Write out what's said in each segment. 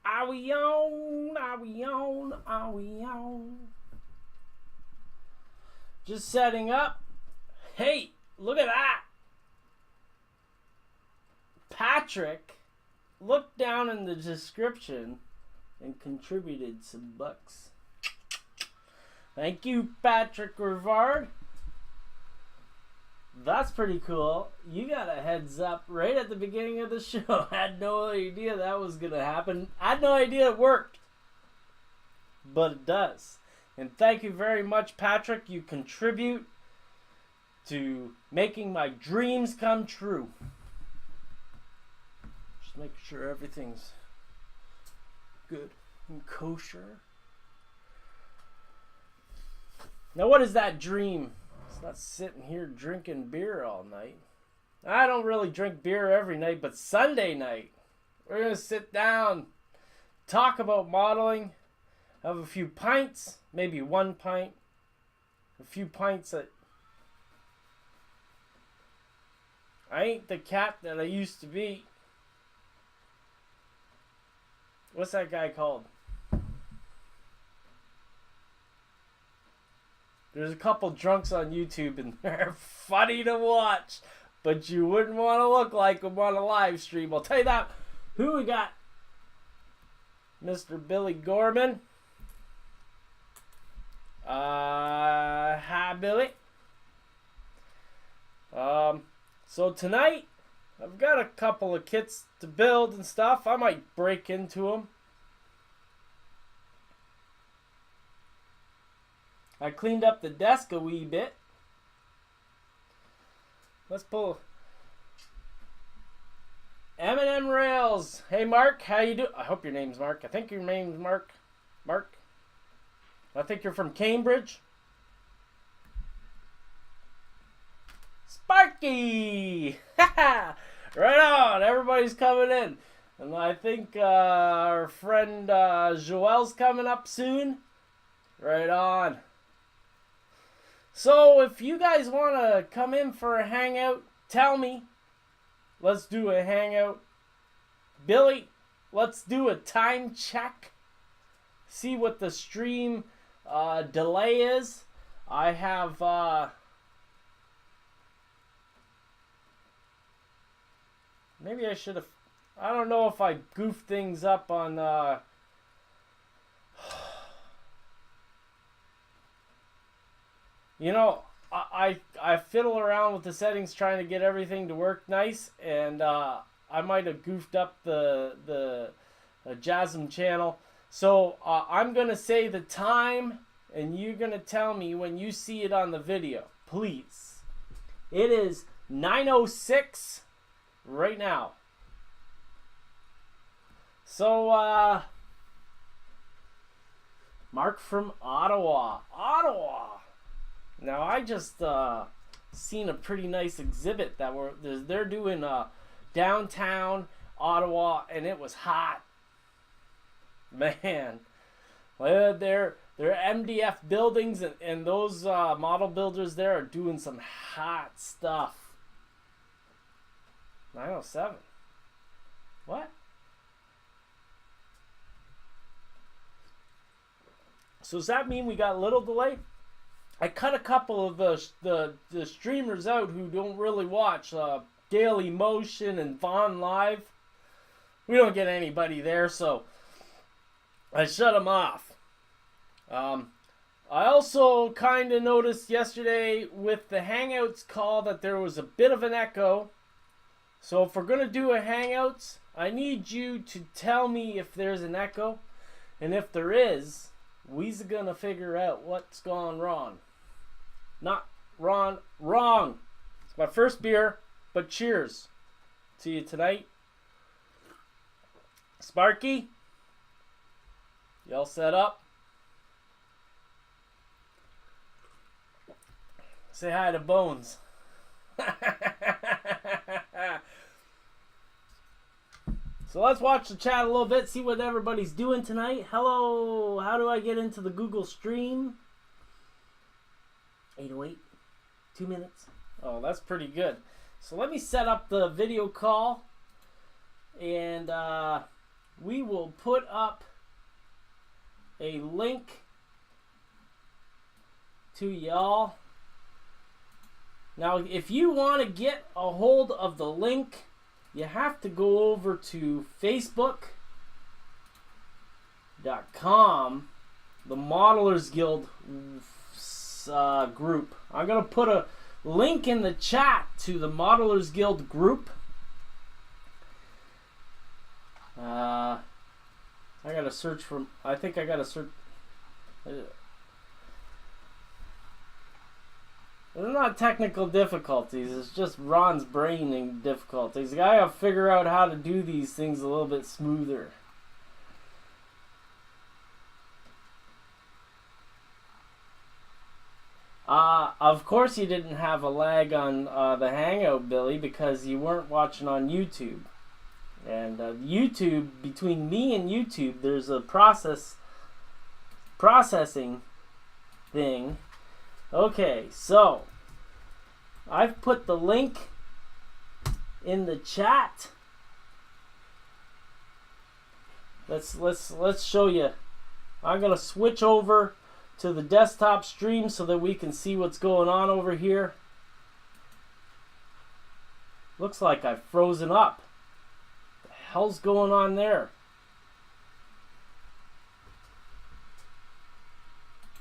Are we on? Are we on? Are we on? Just setting up. Hey, look at that. Patrick looked down in the description and contributed some bucks. Thank you, Patrick Rivard. That's pretty cool. You got a heads up right at the beginning of the show. I had no idea that was going to happen. I had no idea it worked. But it does. And thank you very much, Patrick. You contribute to making my dreams come true. Just make sure everything's good and kosher. Now, what is that dream? It's not sitting here drinking beer all night. I don't really drink beer every night, but Sunday night, we're going to sit down, talk about modeling, have a few pints, maybe 1 pint, a few pints that I ain't the cat that I used to be. What's that guy called? There's a couple drunks on YouTube and they're funny to watch, but you wouldn't want to look like them on a live stream. I'll tell you that. Who we got? Mr. Billy Gorman. Hi, Billy. So tonight, I've got a couple of kits to build and stuff. I might break into them. I cleaned up the desk a wee bit. Let's pull M&M Rails. Hey, Mark, how you doing? I hope your name's Mark. I think your name's Mark. Mark? I think you're from Cambridge. Sparky! Right on. Everybody's coming in. And I think our friend Joel's coming up soon. Right on. So if you guys want to come in for a hangout, tell me. Let's do a hangout. Billy, let's do a time check. See what the stream delay is. I have maybe I should have, I don't know if I goofed things up on you know, I fiddle around with the settings trying to get everything to work nice, and I might have goofed up the JaSM channel. So I'm going to say the time, and you're going to tell me when you see it on the video, please. It is 9:06 right now. So, Mark from Ottawa. Now, I just seen a pretty nice exhibit that they're doing downtown Ottawa, and it was hot. Man, their MDF buildings and those model builders there are doing some hot stuff. 9:07. What? So does that mean we got a little delay? I cut a couple of the streamers out who don't really watch Daily Motion and Vaughn Live. We don't get anybody there, so I shut them off. I also kind of noticed yesterday with the Hangouts call that there was a bit of an echo. So if we're going to do a Hangouts, I need you to tell me if there's an echo. And if there is, we's going to figure out what's gone wrong. Not wrong. It's my first beer, but cheers. See you tonight. Sparky, y'all set up? Say hi to Bones. So let's watch the chat a little bit, see what everybody's doing tonight. Hello, how do I get into the Google stream? 8:08, 2 minutes. Oh, that's pretty good. So let me set up the video call, and we will put up a link to y'all. Now, if you want to get a hold of the link, you have to go over to Facebook.com, the Modelers Guild group. I'm going to put a link in the chat to the Modelers Guild group. I got to search for, I think I got to search. They're not technical difficulties, it's just Ron's braining difficulties. I gotta figure out how to do these things a little bit smoother. Of course you didn't have a lag on the Hangout, Billy, because you weren't watching on YouTube. And YouTube, between me and YouTube, there's a processing thing. Okay, so I've put the link in the chat. Let's show you. I'm gonna switch over to the desktop stream so that we can see what's going on over here. Looks like I've frozen up. What the hell's going on there?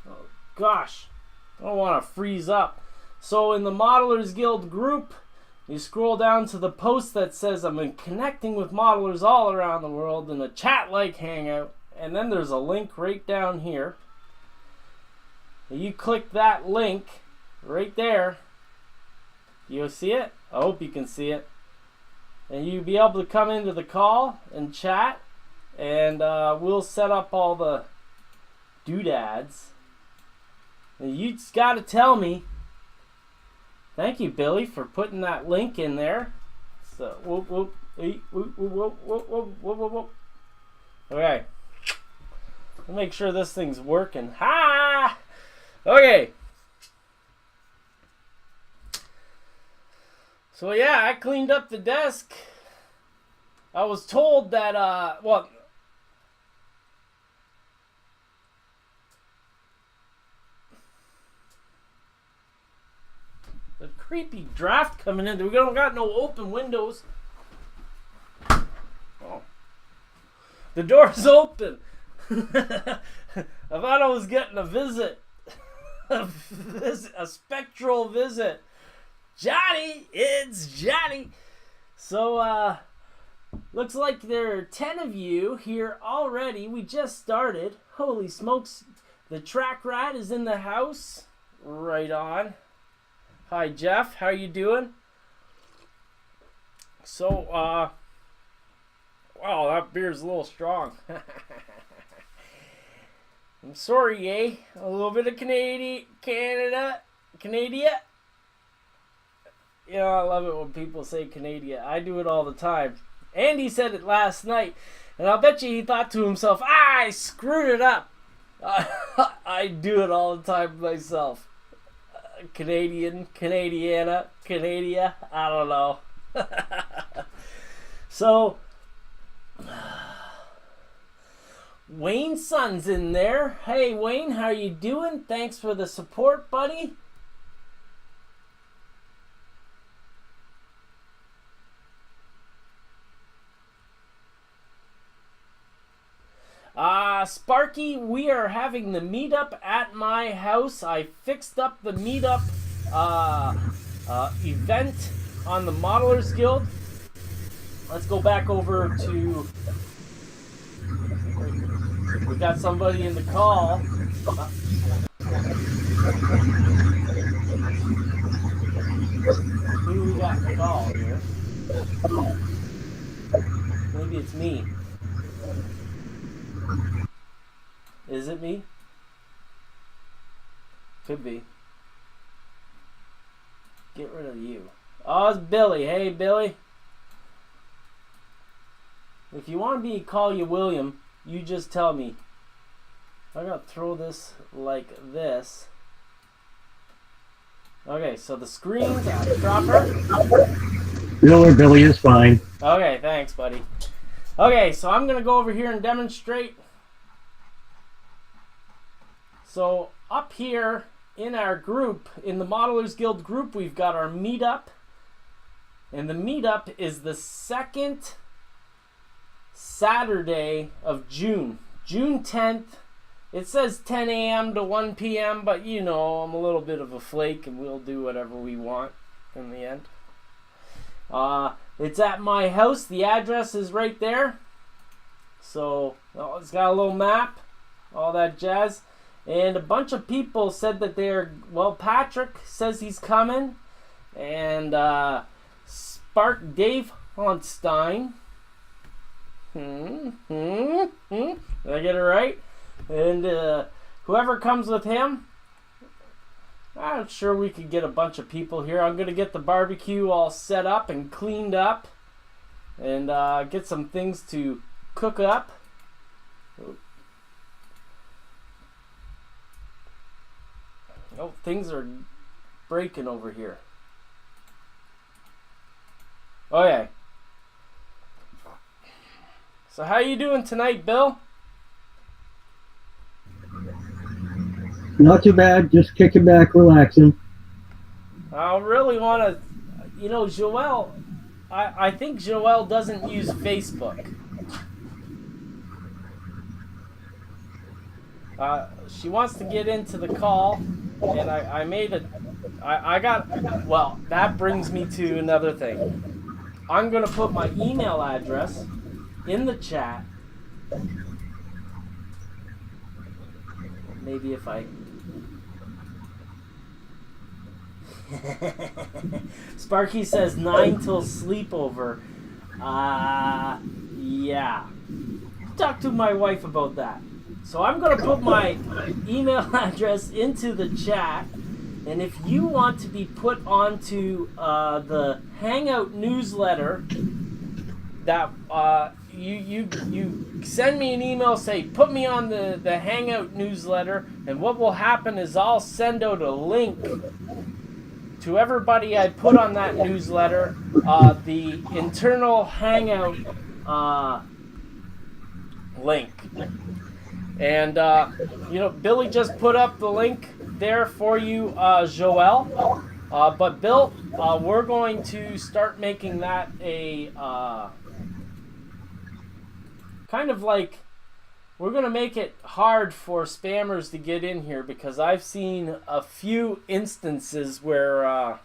Oh gosh. I don't want to freeze up. So in the Modelers Guild group, you scroll down to the post that says I'm connecting with modelers all around the world in a chat like Hangout. And then there's a link right down here. You click that link right there. You see it? I hope you can see it. And you'll be able to come into the call and chat. And we'll set up all the doodads. You just got to tell me. Thank you, Billy, for putting that link in there. So, whoop, whoop, whoop, whoop, whoop, whoop, whoop, whoop, whoop. Okay. Let's make sure this thing's working. Ha! Okay. So, yeah, I cleaned up the desk. I was told that, well, the creepy draft coming in. We don't got no open windows. Oh. The door's open. I thought I was getting a visit. A spectral visit. Johnny! It's Johnny! So, looks like there are 10 of you here already. We just started. Holy smokes. The track rat is in the house. Right on. Hi, Jeff. How you doing? So, wow, that beer's a little strong. I'm sorry, eh? A little bit of Canada. You know, I love it when people say Canada. I do it all the time. Andy said it last night, and I'll bet you he thought to himself, I screwed it up. I do it all the time myself. Canadian, Canadiana, Canada, I don't know. So, Wayne's son's in there. Hey, Wayne, how you doing? Thanks for the support, buddy. Sparky, we are having the meetup at my house. I fixed up the meetup event on the Modelers Guild. Let's go back over to... We got somebody in the call. Who we got in the call here? Maybe it's me. Is it me? Could be. Get rid of you. Oh, it's Billy. Hey, Billy. If you want me to call you William, you just tell me. I'm going to throw this like this. Okay, so the screen's proper. Billy is fine. Okay, thanks, buddy. Okay, so I'm going to go over here and demonstrate. So up here in our group, in the Modelers Guild group, we've got our meetup. And the meetup is the second Saturday of June. June 10th. It says 10 a.m. to 1 p.m., but you know, I'm a little bit of a flake and we'll do whatever we want in the end. It's at my house. The address is right there. So it's got a little map, all that jazz. And a bunch of people said that they're, well, Patrick says he's coming. And Spark Dave Honstein. Did I get it right? And whoever comes with him, I'm sure we could get a bunch of people here. I'm going to get the barbecue all set up and cleaned up. And get some things to cook up. Oh, things are breaking over here. Okay. So how you doing tonight, Bill? Not too bad, just kicking back, relaxing. I really want to, you know, Joelle, I think Joelle doesn't use Facebook. She wants to get into the call, and I made it. I got, well, that brings me to another thing. I'm going to put my email address in the chat. Maybe if I... Sparky says 9 till sleepover. Yeah. Talk to my wife about that. So I'm going to put my email address into the chat. And if you want to be put onto the Hangout newsletter, that you send me an email, say put me on the Hangout newsletter, and what will happen is I'll send out a link to everybody I put on that newsletter, the internal Hangout link. And you know, Billy just put up the link there for you, Joelle. But Bill, we're going to start making that a kind of like, we're going to make it hard for spammers to get in here, because I've seen a few instances where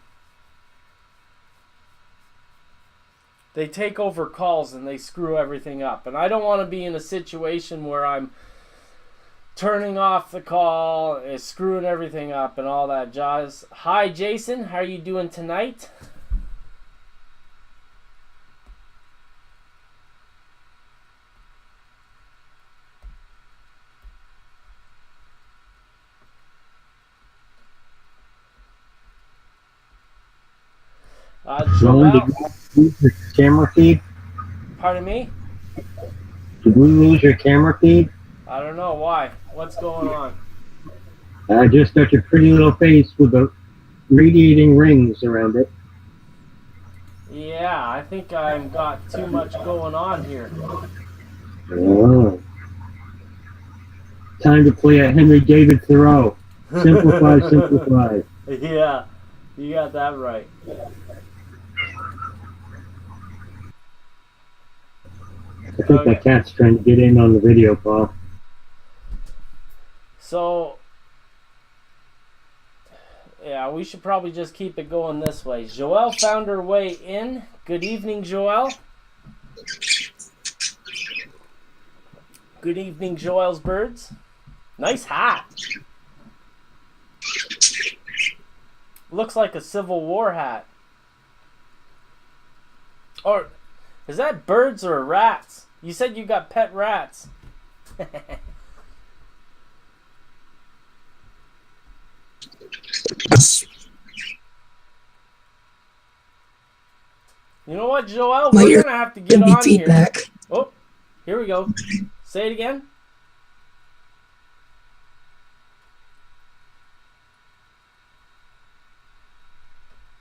they take over calls and they screw everything up. And I don't want to be in a situation where I'm turning off the call, screwing everything up and all that jazz. Hi, Jason. How are you doing tonight? Roland, did Joelle. you lose your camera feed? Pardon me? Did we lose your camera feed? I don't know why. What's going on? I just got your pretty little face with the radiating rings around it. Yeah, I think I've got too much going on here. Oh. Time to play a Henry David Thoreau. Simplify, simplify. Yeah, you got that right. I think that cat's trying to get in on the video, Paul. So, yeah, we should probably just keep it going this way. Joelle found her way in. Good evening, Joelle. Good evening, Joelle's birds. Nice hat. Looks like a Civil War hat. Or, is that birds or rats? You said you got pet rats. You know what, Joelle? We're going to have to get on feedback. Here. Oh, here we go. Say it again.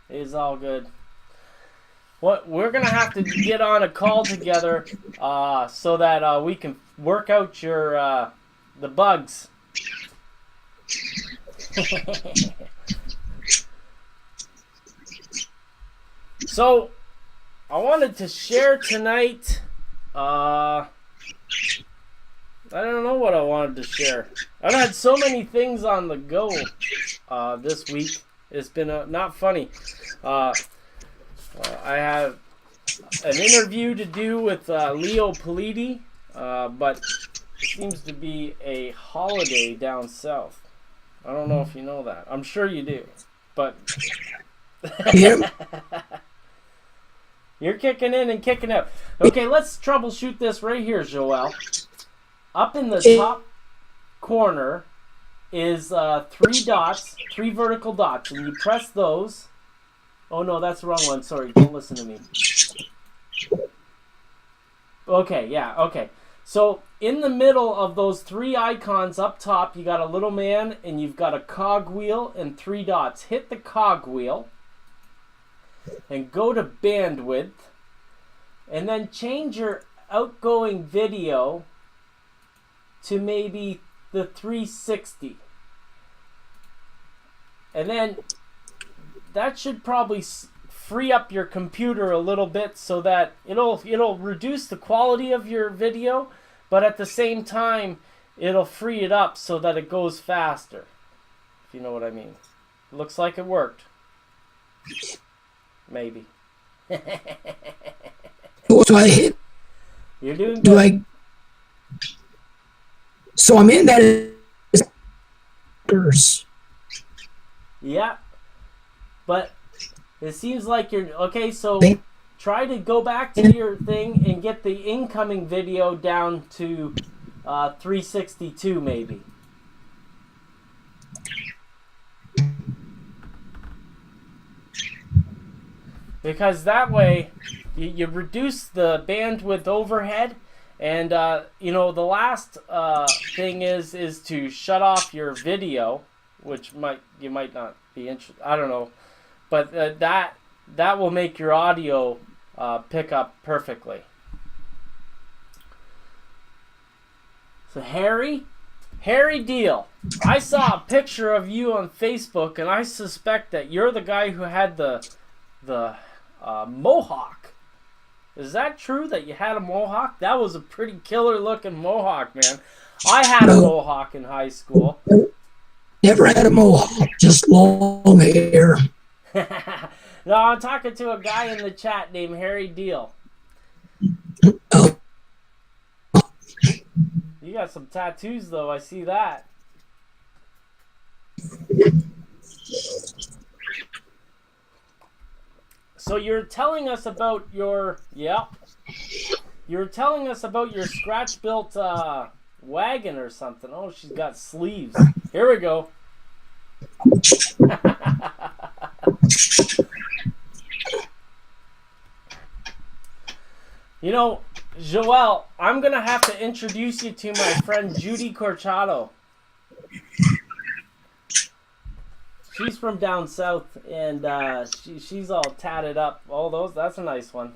It's all good. What we're gonna have to get on a call together, so that we can work out your the bugs. So, I wanted to share tonight. I don't know what I wanted to share. I've had so many things on the go this week. It's been not funny. I have an interview to do with Leo Politi, but it seems to be a holiday down south. I don't know if you know that. I'm sure you do, but Yeah. you're kicking in and kicking out. Okay, let's troubleshoot this right here, Joel. Up in the top corner is 3 dots, 3 vertical dots, and you press those. Oh no, that's the wrong one. Sorry, don't listen to me. Okay, yeah, okay. So in the middle of those 3 icons up top, you got a little man and you've got a cog wheel and 3 dots. Hit the cog wheel and go to bandwidth, and then change your outgoing video to maybe the 360. And then that should probably free up your computer a little bit so that it'll reduce the quality of your video, but at the same time it'll free it up so that it goes faster. If you know what I mean. Looks like it worked. Maybe. So I hit. You're doing good. Do I? So I'm in that. Yeah. But it seems like you're okay, so try to go back to your thing and get the incoming video down to 362 maybe. Because that way you reduce the bandwidth overhead, and you know, the last thing is to shut off your video, which you might not be interested. I don't know, but that will make your audio pick up perfectly. So Harry Deal, I saw a picture of you on Facebook, and I suspect that you're the guy who had the mohawk. Is that true that you had a mohawk? That was a pretty killer looking mohawk, man. I had a mohawk in high school. Never had a mohawk, just long hair. No, I'm talking to a guy in the chat named Harry Deal. Oh. You got some tattoos, though. I see that. So you're telling us about your You're telling us about your scratch-built wagon or something. Oh, she's got sleeves. Here we go. You know, Joel, I'm going to have to introduce you to my friend Judy Corchado. She's from down south, and she's all tatted up. All those, that's a nice one.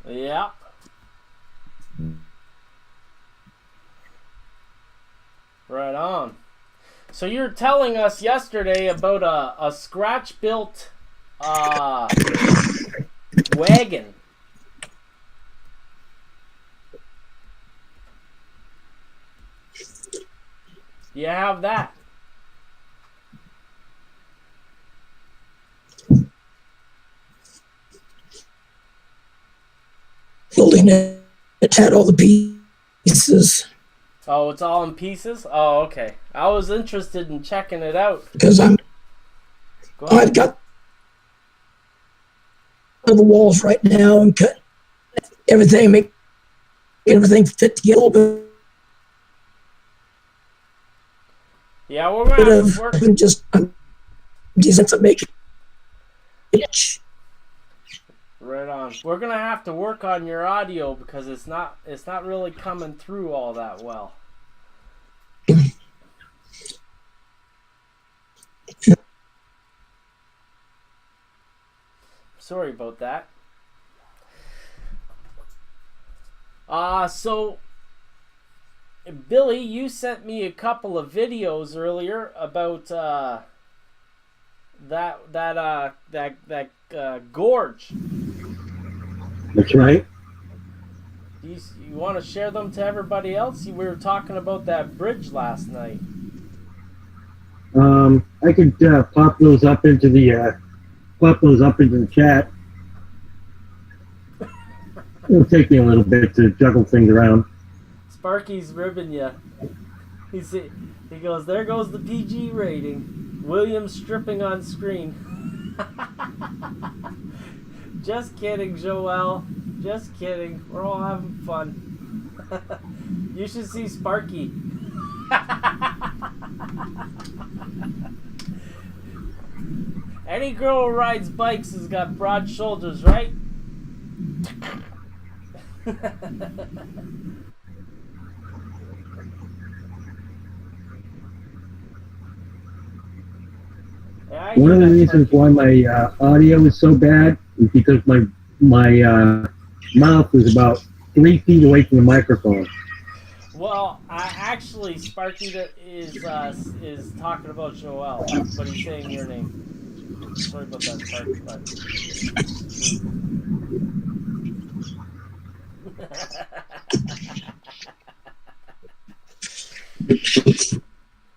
Yeah. Right on. So you're telling us yesterday about a scratch-built wagon. You have that. Building it, it had all the pieces. Oh, it's all in pieces? Oh, okay. I was interested in checking it out. Because I've got the walls right now and cut everything, make everything fit together a little bit. Yeah, we're going to have to work. Just decent to make it. Right on. We're gonna have to work on your audio because it's not really coming through all that well. Sorry about that. So Billy, you sent me a couple of videos earlier about that gorge. That's right. You want to share them to everybody else? We were talking about that bridge last night. I could pop those up into the chat. It'll take me a little bit to juggle things around. Sparky's ribbing you. He goes, there goes the PG rating. William stripping on screen. Just kidding, Joel. Just kidding. We're all having fun. You should see Sparky. Any girl who rides bikes has got broad shoulders, right? Yeah, one of the reasons why my audio is so bad is because my mouth is about 3 feet away from the microphone. Well, actually, Sparky is talking about Joel, but he's saying your name. Sorry about that, Sparky.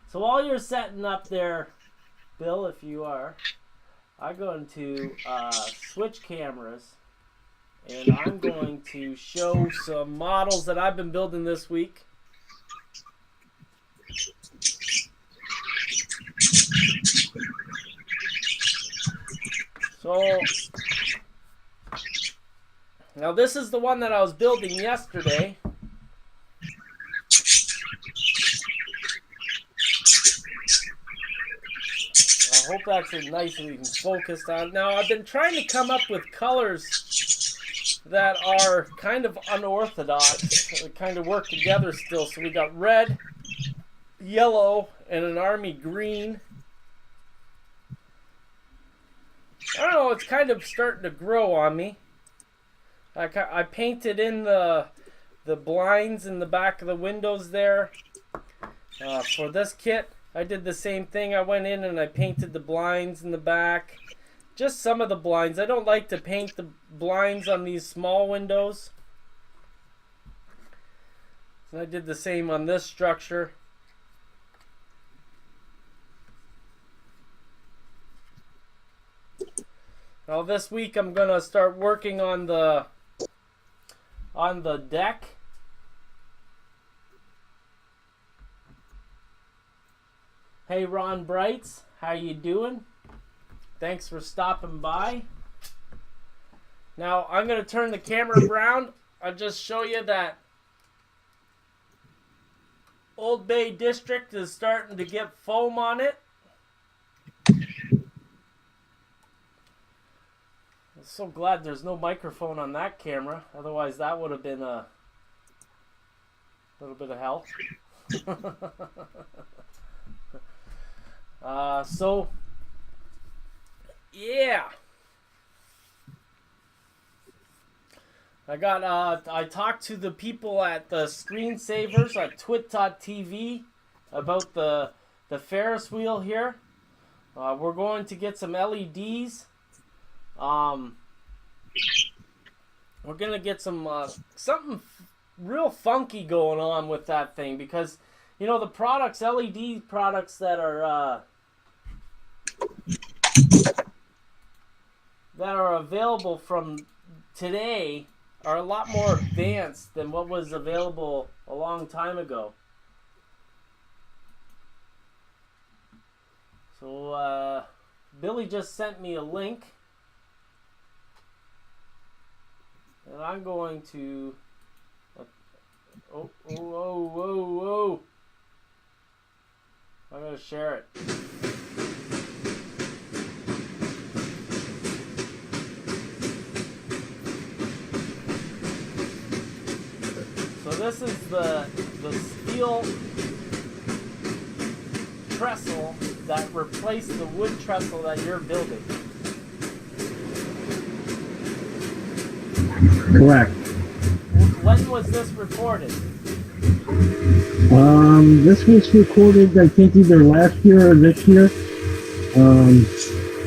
So while you're setting up there, Bill, if you are, I'm going to switch cameras, and I'm going to show some models that I've been building this week. So now this is the one that I was building yesterday. I hope that's nice and even focused on. Now I've been trying to come up with colors that are kind of unorthodox, that kind of work together still. So we got red, yellow, and an army green. I don't know, it's kind of starting to grow on me. I painted in the blinds in the back of the windows there. For this kit, I did the same thing. I went in and I painted the blinds in the back. Just some of the blinds. I don't like to paint the blinds on these small windows. And I did the same on this structure. Now this week I'm gonna start working on the deck. Hey Ron Brights, how you doing? Thanks for stopping by. Now I'm gonna turn the camera around. I'll just show you that Old Bay District is starting to get foam on it. I'm so glad there's no microphone on that camera. Otherwise, that would have been a little bit of hell. So, yeah. I talked to the people at the Screensavers at twit.tv about the Ferris wheel here. We're going to get some LEDs. We're gonna get some something real funky going on with that thing, because you know the products, LED products that are available from today are a lot more advanced than what was available a long time ago. So Billy just sent me a link. And I'm going to... whoa. I'm going to share it. this is the steel trestle that replaced the wood trestle that you're building. Correct. When was this recorded? This was recorded, I think, either last year or this year.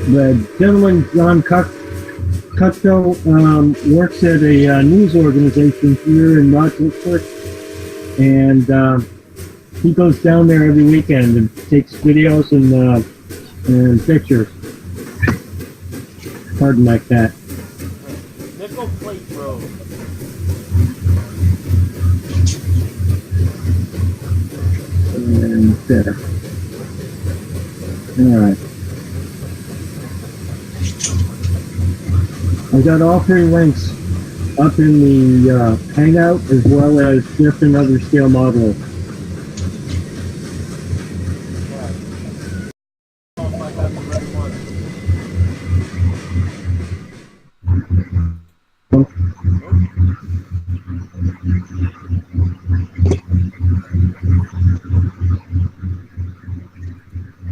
The gentleman, John Cutco, works at a news organization here in Selkirk, and he goes down there every weekend and takes videos and pictures. Pardon my cat. Nickel Plate Road. And there. Alright. I got all three links up in the Hangout as well as just another scale model. Oh, I got the right one.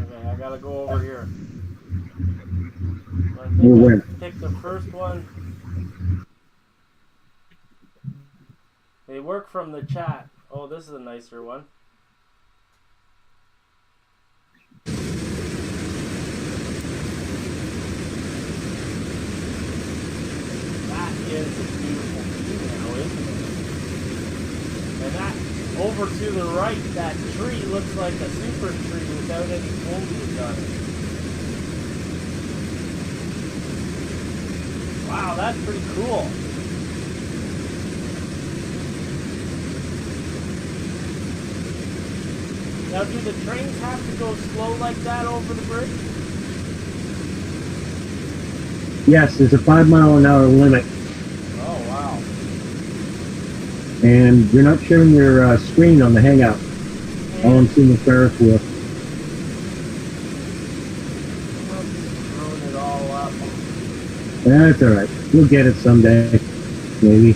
Okay, I gotta go over here. I think I picked the first one. They work from the chat. Oh, this is a nicer one. That is a beautiful female, isn't it? And that, over to the right, that tree looks like a super tree without any foliage on it. Wow, that's pretty cool. Now, do the trains have to go slow like that over the bridge? Yes, there's a 5-mile-an-hour limit. Oh, wow. And you're not sharing your screen on the Hangout. All I'm seeing is Ferris wheel. Throwing it all up. That's alright. We'll get it someday. Maybe.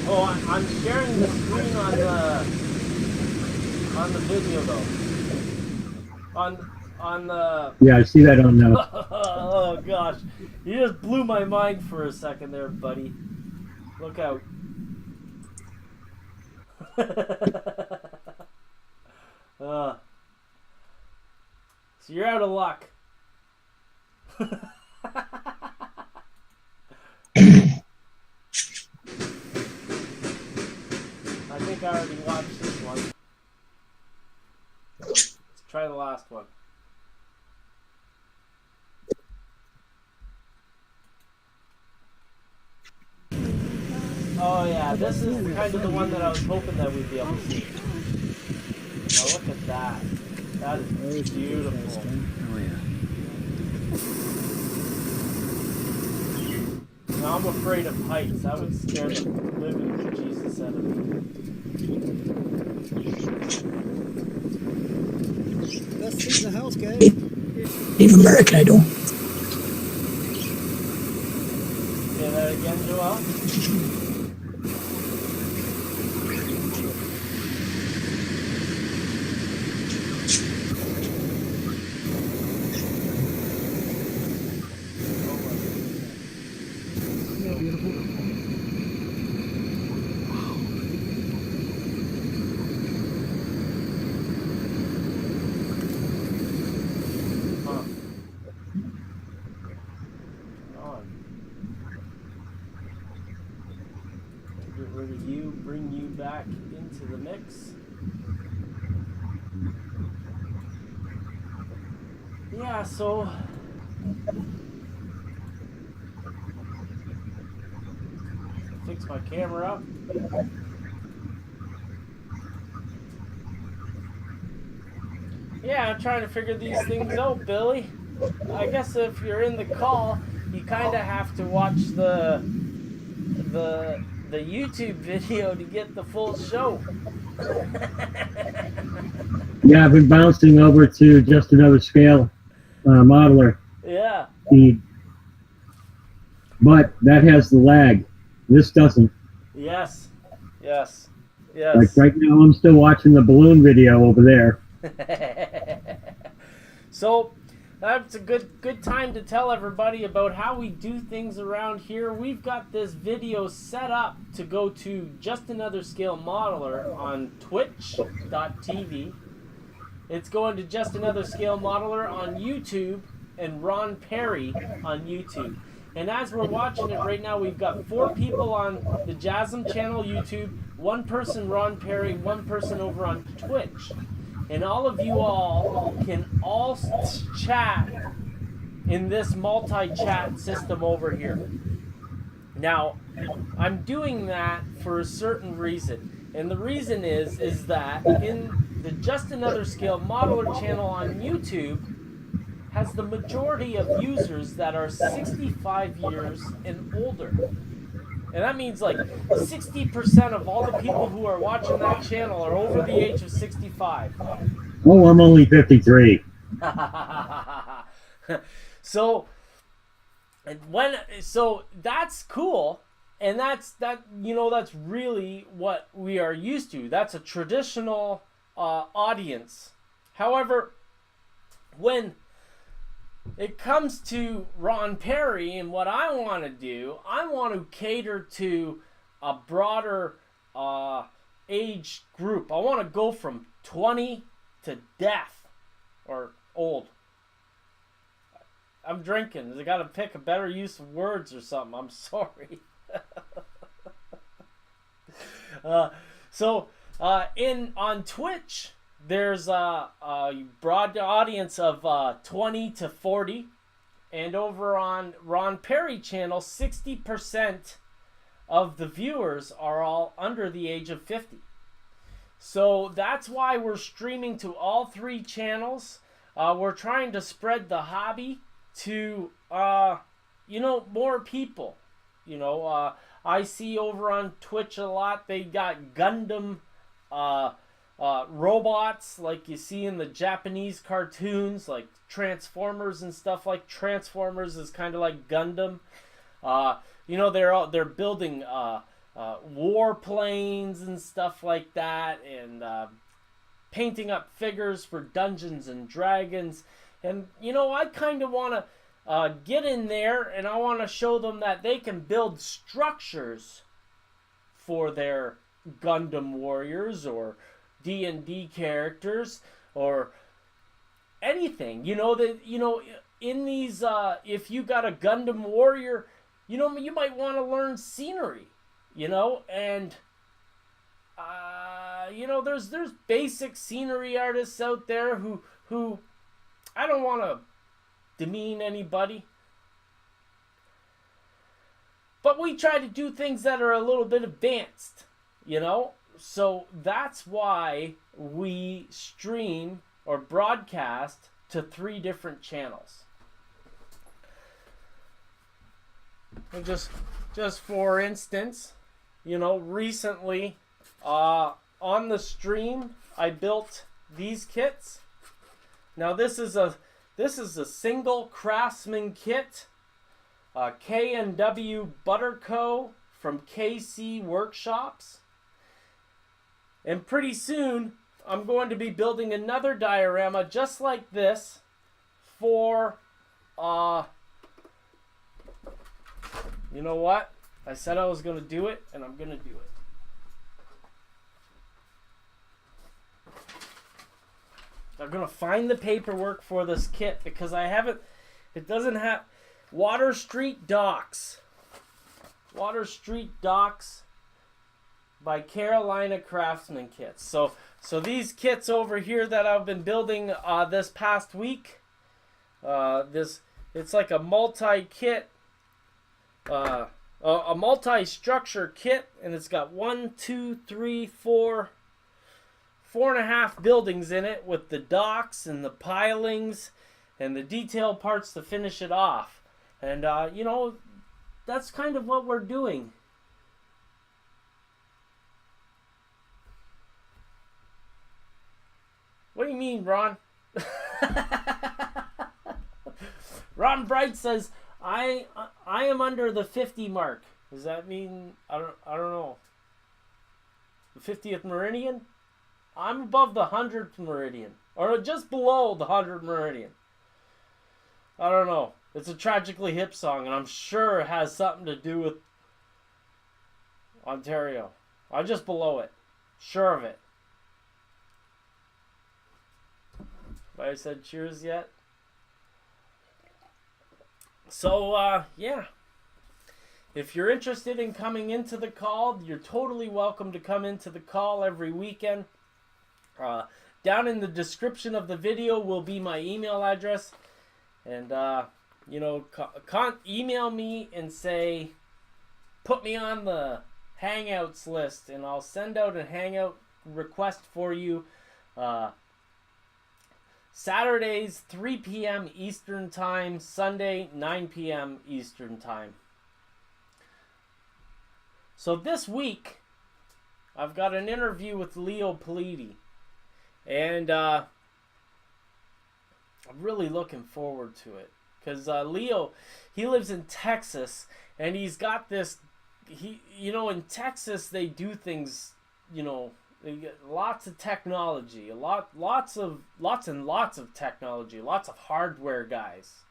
Oh, I'm sharing the screen on the video though. On the. Yeah, I see that on Oh gosh, you just blew my mind for a second there, buddy. Look out. So you're out of luck. I think I already watched this one. Let's try the last one. Oh yeah, this is kind of the one that I was hoping that we'd be able to see. Oh, look at that. That is beautiful. Oh yeah. Now I'm afraid of heights. That would scare the living Jesus out of me. Let's see the house, guys. Native American, I don't. Say that again, Joel? Bring you back into the mix. Yeah, so fix my camera up. Yeah, I'm trying to figure these things out, Billy. I guess if you're in the call, you kind of have to watch the YouTube video to get the full show. Yeah, I've been bouncing over to just another scale modeler Yeah. feed. But that has the lag. This doesn't. Yes. Yes. Like Yes. right now, I'm still watching the balloon video over there. So that's a good time to tell everybody about how we do things around here. We've got this video set up to go to Just Another Scale Modeler on twitch.tv. It's going to Just Another Scale Modeler on YouTube and Ron Perry on YouTube. And as we're watching it right now, we've got 4 people on the JaSM channel YouTube, 1 person Ron Perry, 1 person over on Twitch. And all of you all can all chat in this multi-chat system over here. Now, I'm doing that for a certain reason. And the reason is that in the Just Another Scale Modeler channel on YouTube has the majority of users that are 65 years and older. And that means like 60% of all the people who are watching that channel are over the age of 65. Oh, I'm only 53. So that's cool, and that's really what we are used to. That's a traditional audience. However, when it comes to Ron Perry and what I want to do, I want to cater to a broader age group. I want to go from 20 to death or old. I'm drinking. I got to pick a better use of words or something. I'm sorry. On Twitch, there's a broad audience of 20 to 40, and over on Ron Perry channel, 60% of the viewers are all under the age of 50. So that's why we're streaming to all 3 channels. We're trying to spread the hobby to more people. I see over on Twitch a lot, they got Gundam robots like you see in the Japanese cartoons, like Transformers and stuff. Like Transformers is kind of like Gundam. They're building warplanes and stuff like that, and painting up figures for Dungeons and Dragons. And I kind of want to get in there, and I want to show them that they can build structures for their Gundam warriors or D&D characters or anything. In these, if you got a Gundam warrior, you might want to learn scenery. And there's basic scenery artists out there who I don't want to demean anybody, but we try to do things that are a little bit advanced, so that's why we stream or broadcast to 3 different channels. And just for instance, recently on the stream I built these kits. Now this is a single craftsman kit, K&W Butter Co. from KC Workshops. And pretty soon I'm going to be building another diorama just like this for you know what? I said I was going to do it, and I'm going to do it. I'm going to find the paperwork for this kit because it doesn't have Water Street Docks. Water Street Docks by Carolina Craftsman Kits. So these kits over here that I've been building this past week, it's like a multi-kit, a multi-structure kit, and it's got 1, 2, 3, 4, 4.5 buildings in it with the docks and the pilings and the detail parts to finish it off. And that's kind of what we're doing. What do you mean, Ron? Ron Bright says, I am under the 50 mark. Does that mean, I don't know. The 50th meridian? I'm above the 100th meridian. Or just below the 100th meridian. I don't know. It's a Tragically Hip song, and I'm sure it has something to do with Ontario. I'm just below it. Sure of it. Have I said cheers yet? So, yeah. If you're interested in coming into the call, you're totally welcome to come into the call every weekend. Down in the description of the video will be my email address. And, email me and say, put me on the Hangouts list, and I'll send out a Hangout request for you. Saturdays, 3 p.m. Eastern Time. Sunday, 9 p.m. Eastern Time. So this week, I've got an interview with Leo Politi. And I'm really looking forward to it. Because Leo, he lives in Texas. And he's got this... in Texas, they do things, they get lots of technology, lots and lots of technology, lots of hardware guys.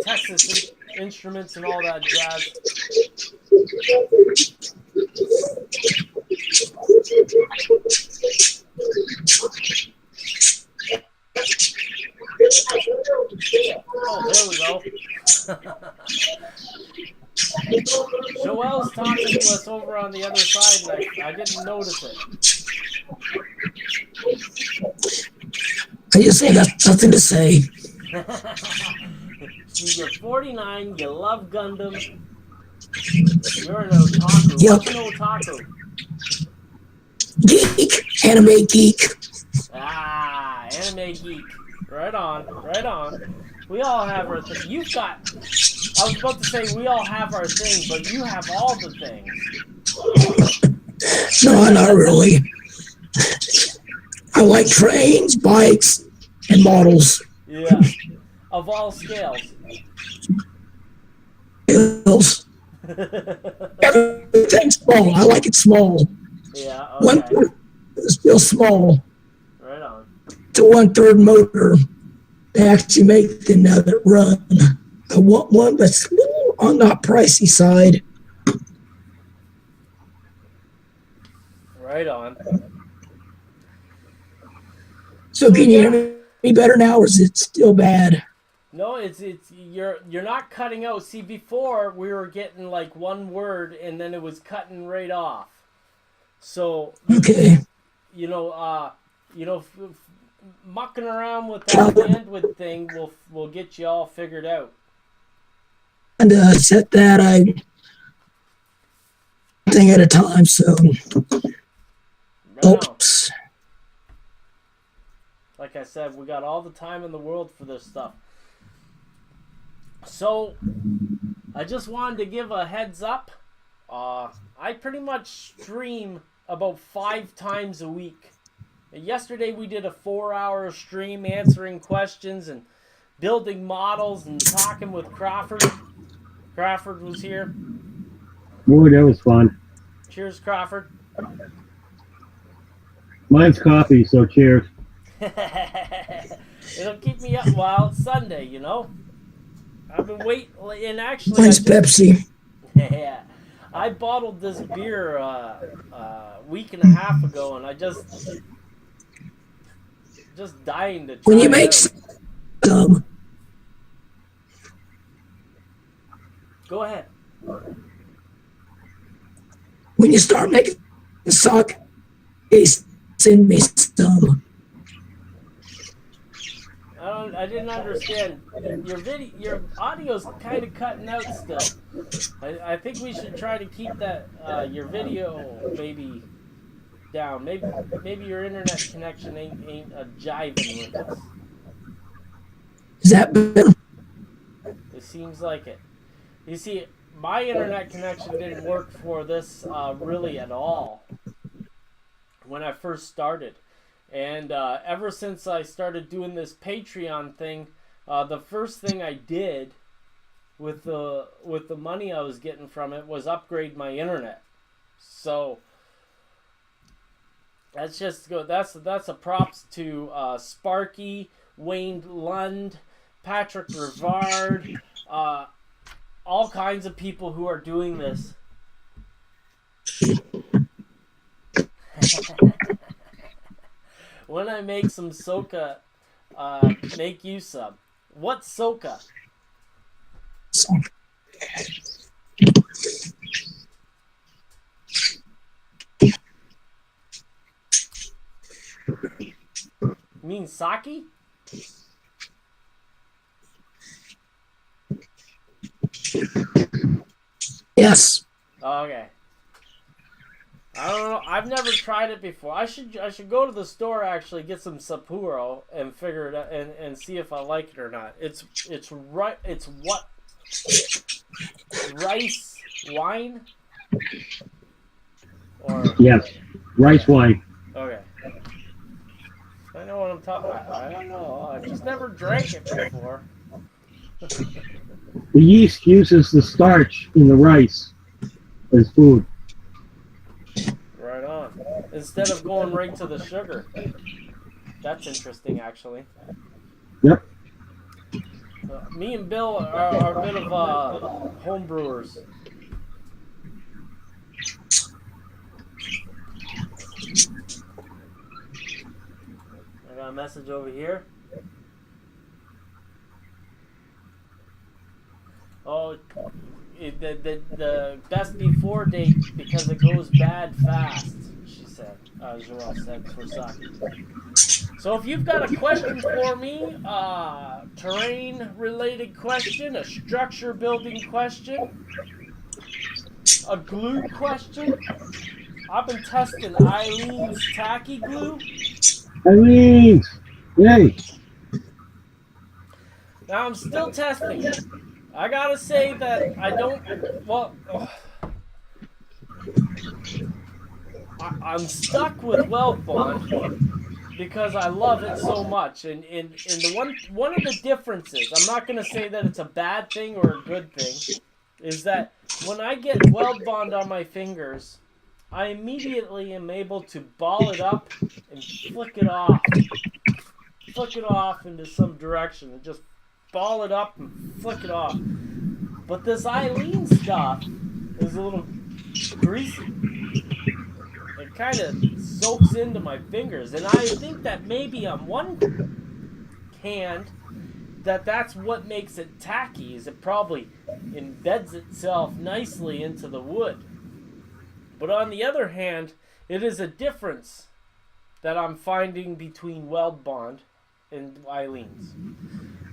Texas Instruments and all that jazz. Oh, there we go. Joelle's talking to us over on the other side, and I didn't notice it. I just ain't got nothing to say. You're 49, you love Gundam. You're an otaku. Yep. What's an otaku? Geek. Anime geek. Ah, anime geek. Right on, right on. We all have our thing. You've got... I was about to say we all have our thing, but you have all the things. No, not really. I like trains, bikes, and models. Yeah. Of all scales. Everything's small. I like it small. Yeah, okay. 1/3 is still small. Right on. To 1/3 motor. They actually make them now that run. I want one that's a little on the pricey side. Right on. So can you hear me any better now, or is it still bad? No, it's you're not cutting out. See, before we were getting like one word and then it was cutting right off. So Okay. Mucking around with that bandwidth thing will get you all figured out. And set that thing at a time. So, Right on. oops. Like I said, we got all the time in the world for this stuff. So, I just wanted to give a heads up. I pretty much stream about 5 times a week. Yesterday we did a 4-hour stream answering questions and building models and talking with Crawford. Crawford was here. Boy, that was fun. Cheers, Crawford. Mine's coffee, so cheers. It'll keep me up while it's Sunday, I've been waiting, and actually... Mine's Pepsi. Yeah. I bottled this beer a week and a half ago, and I just dying to try When you it make out. some, Go ahead. when you start making sock, send me some. I didn't understand. Your audio's kind of cutting out still. I think we should try to keep that your video maybe down. Maybe your internet connection ain't jiving with us. Is that better? It seems like it. You see, my internet connection didn't work for this really at all when I first started. And ever since I started doing this Patreon thing, the first thing I did with the money I was getting from it was upgrade my internet. So That's just good. That's a props to Sparky, Wayne Lund, Patrick Rivard, all kinds of people who are doing this. When I make some soca, make you some. What's soca? You mean sake? Yes. Okay. I don't know. I've never tried it before. I should go to the store actually, get some Sapporo and figure it out and see if I like it or not. It's right. It's what rice wine or Yes, rice wine. okay. I know what I'm talking about. I don't know. I just never drank it before. The yeast uses the starch in the rice as food. Right on. Instead of going right to the sugar. That's interesting, actually. Yep. Me and Bill are a bit of home brewers. I got a message over here. Oh, the best before date because it goes bad fast, she said. Joelle said for sake. So if you've got a question for me, terrain-related question, a structure-building question, a glue question, I've been testing Eileen's tacky glue. Eileen! Yay! Now I'm still testing it. I gotta say that I don't. Well, I'm stuck with Weld Bond because I love it so much. And the one of the differences, I'm not gonna say that it's a bad thing or a good thing, is that when I get Weld Bond on my fingers, I immediately am able to ball it up and flick it off into some direction and just ball it up and flick it off. But this Eileen stuff is a little greasy. It kind of soaks into my fingers, and I think that maybe on one hand that's what makes it tacky, is it probably embeds itself nicely into the wood. But on the other hand, it is a difference that I'm finding between Weld Bond and Eileen's.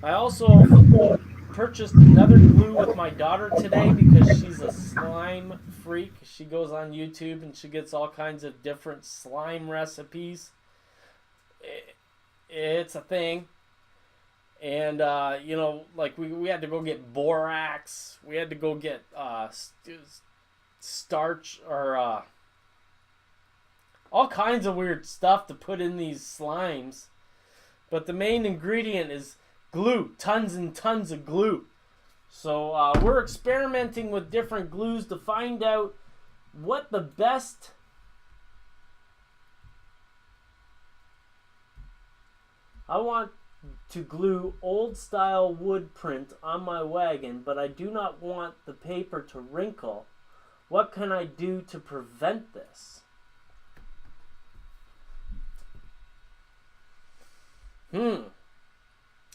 I also purchased another glue with my daughter today because she's a slime freak. She goes on YouTube and she gets all kinds of different slime recipes. It's a thing. And, like we had to go get borax. We had to go get starch or all kinds of weird stuff to put in these slimes. But the main ingredient is glue, tons and tons of glue. So we're experimenting with different glues to find out what the best I want to glue old style wood print on my wagon, but I do not want the paper to wrinkle. What can I do to prevent this?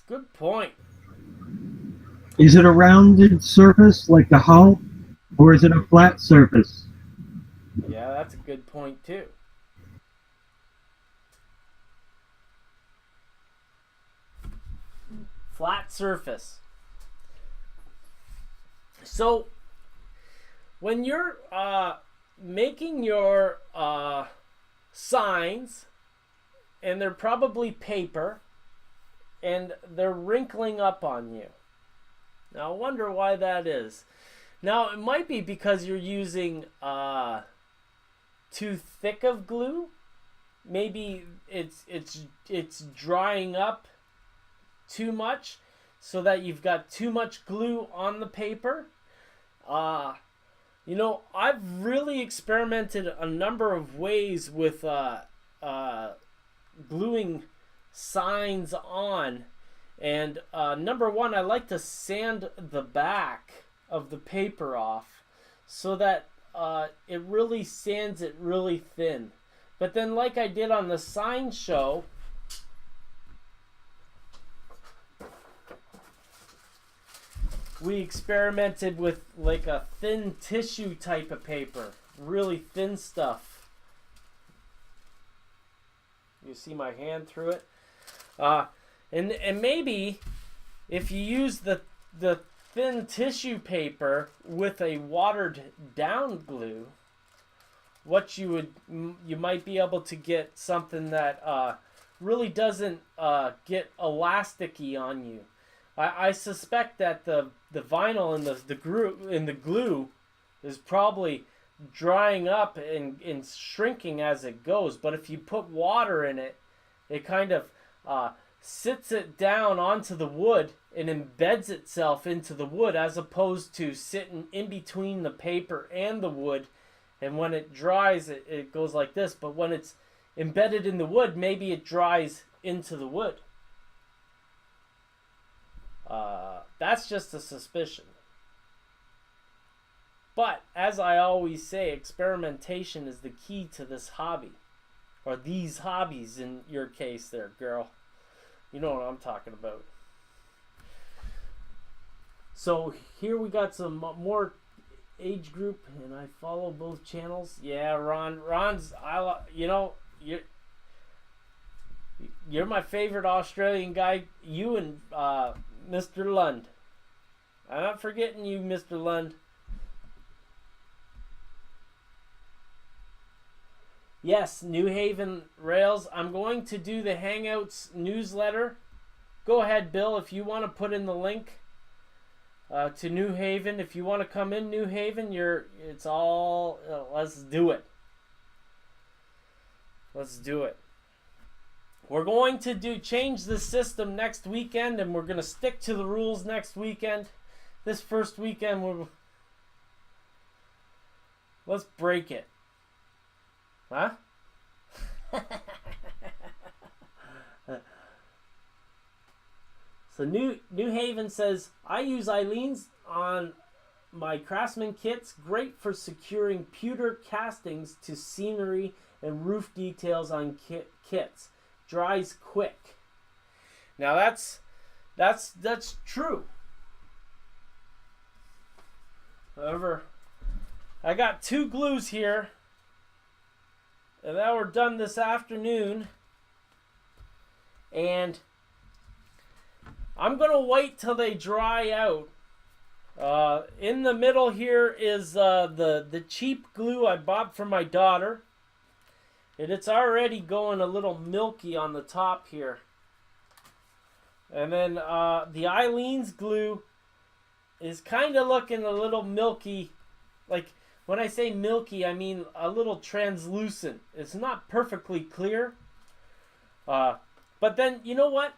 Good point. Is it a rounded surface like the hull, or is it a flat surface? Yeah, that's a good point too. Flat surface. So, when you're making your signs, and they're probably paper, and they're wrinkling up on you. Now, I wonder why that is. Now, it might be because you're using too thick of glue. Maybe it's drying up too much, so that you've got too much glue on the paper. I've really experimented a number of ways with gluing signs on. And number one, I like to sand the back of the paper off so that it really sands it really thin. But then, like I did on the sign show, we experimented with like a thin tissue type of paper, really thin stuff. You see my hand through it, and maybe if you use the thin tissue paper with a watered down glue, what you might be able to get something that really doesn't get elasticy on you. I suspect that the vinyl and the glue is probably drying up and shrinking as it goes. But if you put water in it, it kind of sits it down onto the wood and embeds itself into the wood, as opposed to sitting in between the paper and the wood. And when it dries, it goes like this. But when it's embedded in the wood, maybe it dries into the wood. That's just a suspicion. But as I always say, experimentation is the key to this hobby. Or these hobbies in your case there, girl. You know what I'm talking about. So here we got some more age group, and I follow both channels. Yeah, Ron's, you're my favorite Australian guy. You and Mr. Lund. I'm not forgetting you, Mr. Lund. Yes, New Haven Rails. I'm going to do the Hangouts newsletter. Go ahead, Bill, if you want to put in the link to New Haven. If you want to come in New Haven, it's all, let's do it. Let's do it. We're going to change the system next weekend, and we're going to stick to the rules next weekend. This first weekend, let's break it. Huh? So New Haven says, I use Eileen's on my Craftsman kits. Great for securing pewter castings to scenery and roof details on kits. Dries quick. Now that's true. However, I got 2 glues here, and that were done this afternoon, and I'm gonna wait till they dry out. In the middle here is the cheap glue I bought for my daughter, and it's already going a little milky on the top here. And then the Eileen's glue is kind of looking a little milky. Like, when I say milky, I mean a little translucent. It's not perfectly clear. But then, you know what?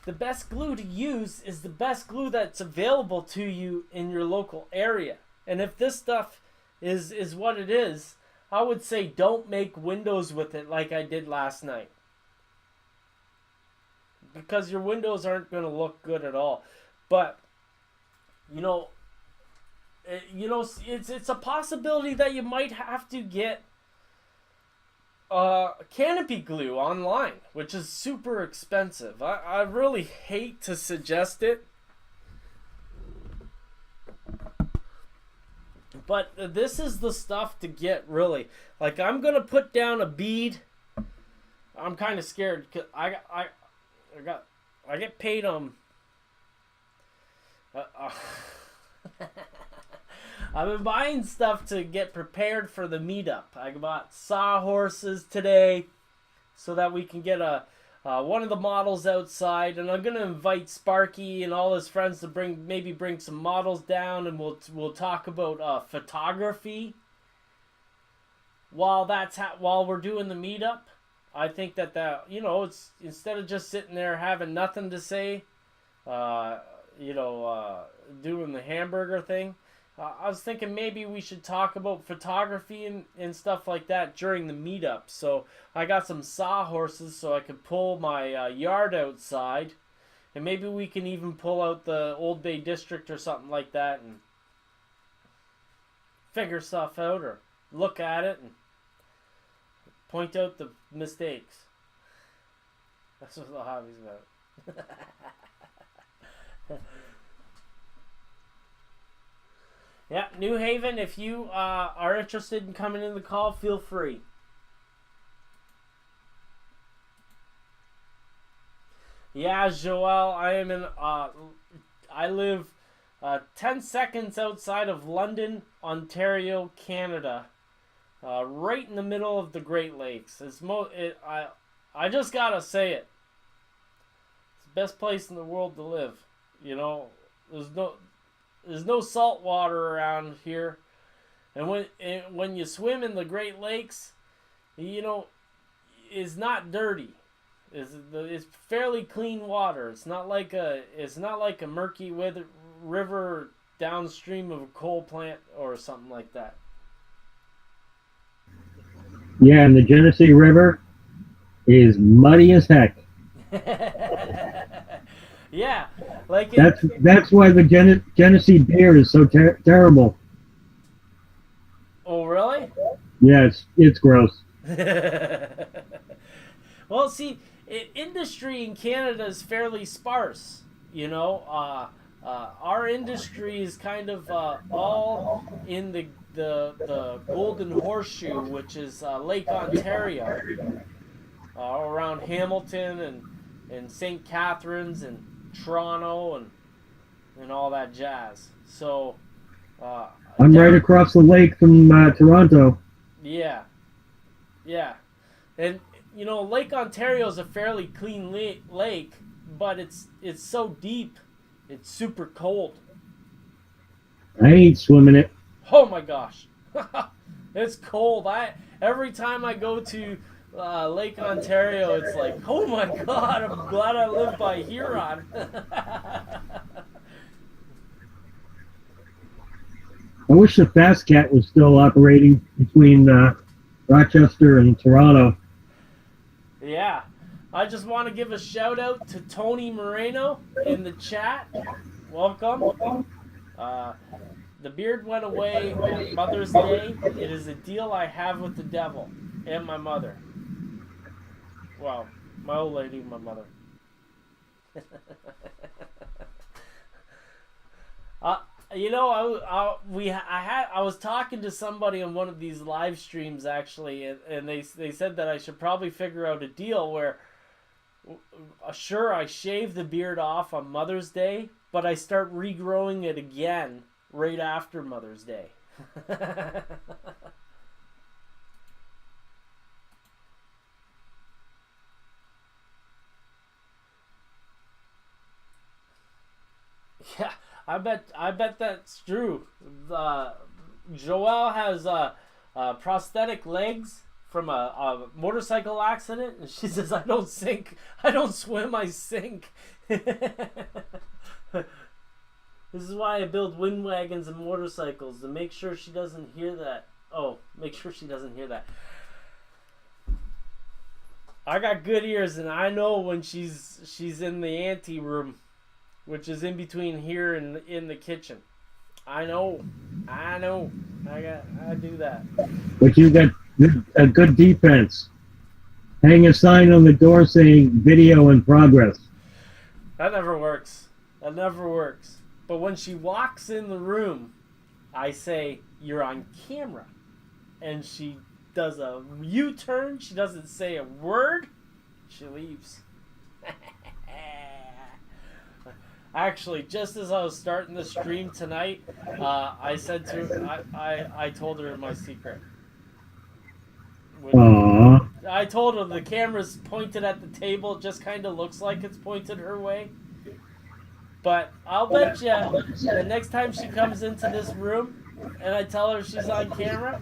The best glue to use is the best glue that's available to you in your local area. And if this stuff is what it is, I would say don't make windows with it like I did last night. Because your windows aren't going to look good at all. But, it's a possibility that you might have to get canopy glue online, which is super expensive. I really hate to suggest it, but this is the stuff to get, really. Like, I'm gonna put down a bead. I'm kind of scared because I get paid on. I've been buying stuff to get prepared for the meetup. I bought sawhorses today so that we can get one of the models outside, and I'm gonna invite Sparky and all his friends to bring some models down, and we'll talk about photography while we're doing the meetup. I think that it's, instead of just sitting there having nothing to say, doing the hamburger thing. I was thinking maybe we should talk about photography and stuff like that during the meetup. So I got some sawhorses so I could pull my yard outside. And maybe we can even pull out the Old Bay District or something like that and figure stuff out or look at it and point out the mistakes. That's what the hobby's about. Yeah, New Haven, if you are interested in coming in the call, feel free. Yeah, Joel, I live 10 seconds outside of London, Ontario, Canada. Right in the middle of the Great Lakes. I just gotta say it. It's the best place in the world to live. You know, there's no salt water around here, and when you swim in the Great Lakes, you know, it's not dirty. It's fairly clean water. It's not like a murky river downstream of a coal plant or something like that. Yeah, and the Genesee River is muddy as heck. Yeah, like that's why the Genesee beer is so terrible. Oh, really? Yeah, it's gross. Well, see, industry in Canada is fairly sparse. You know, our industry is kind of all in the Golden Horseshoe, which is Lake Ontario, around Hamilton and St. Catharines and Toronto and all that jazz. So I'm right across the lake from Toronto. Yeah, and you know, Lake Ontario is a fairly clean lake, but it's so deep, it's super cold. I ain't swimming it. Oh my gosh, it's cold. Every time I go to Lake Ontario, it's like, oh my god, I'm glad I live by Huron. I wish the Fast Cat was still operating between Rochester and Toronto. Yeah, I just want to give a shout out to Tony Moreno in the chat. Welcome. The beard went away on Mother's Day. It is a deal I have with the devil and my mother. Well, my old lady and my mother. You know, I was talking to somebody on one of these live streams actually, and they said that I should probably figure out a deal where, sure, I shave the beard off on Mother's Day, but I start regrowing it again right after Mother's Day. Yeah, I bet that's true. Joelle has prosthetic legs from a motorcycle accident, and she says, "I don't swim, I sink." This is why I build wind wagons and motorcycles, to make sure she doesn't hear that. Oh, make sure she doesn't hear that. I got good ears, and I know when she's in the ante room, which is in between here and in the kitchen. I know. I do that. But you got a good defense. Hang a sign on the door saying "Video in progress." That never works. But when she walks in the room, I say, "You're on camera." And she does a U-turn. She doesn't say a word. She leaves. Actually, just as I was starting the stream tonight, I said to her, I told her my secret. Aww. I told her the camera's pointed at the table. It just kind of looks like it's pointed her way. But I'll bet you the next time she comes into this room and I tell her she's on camera,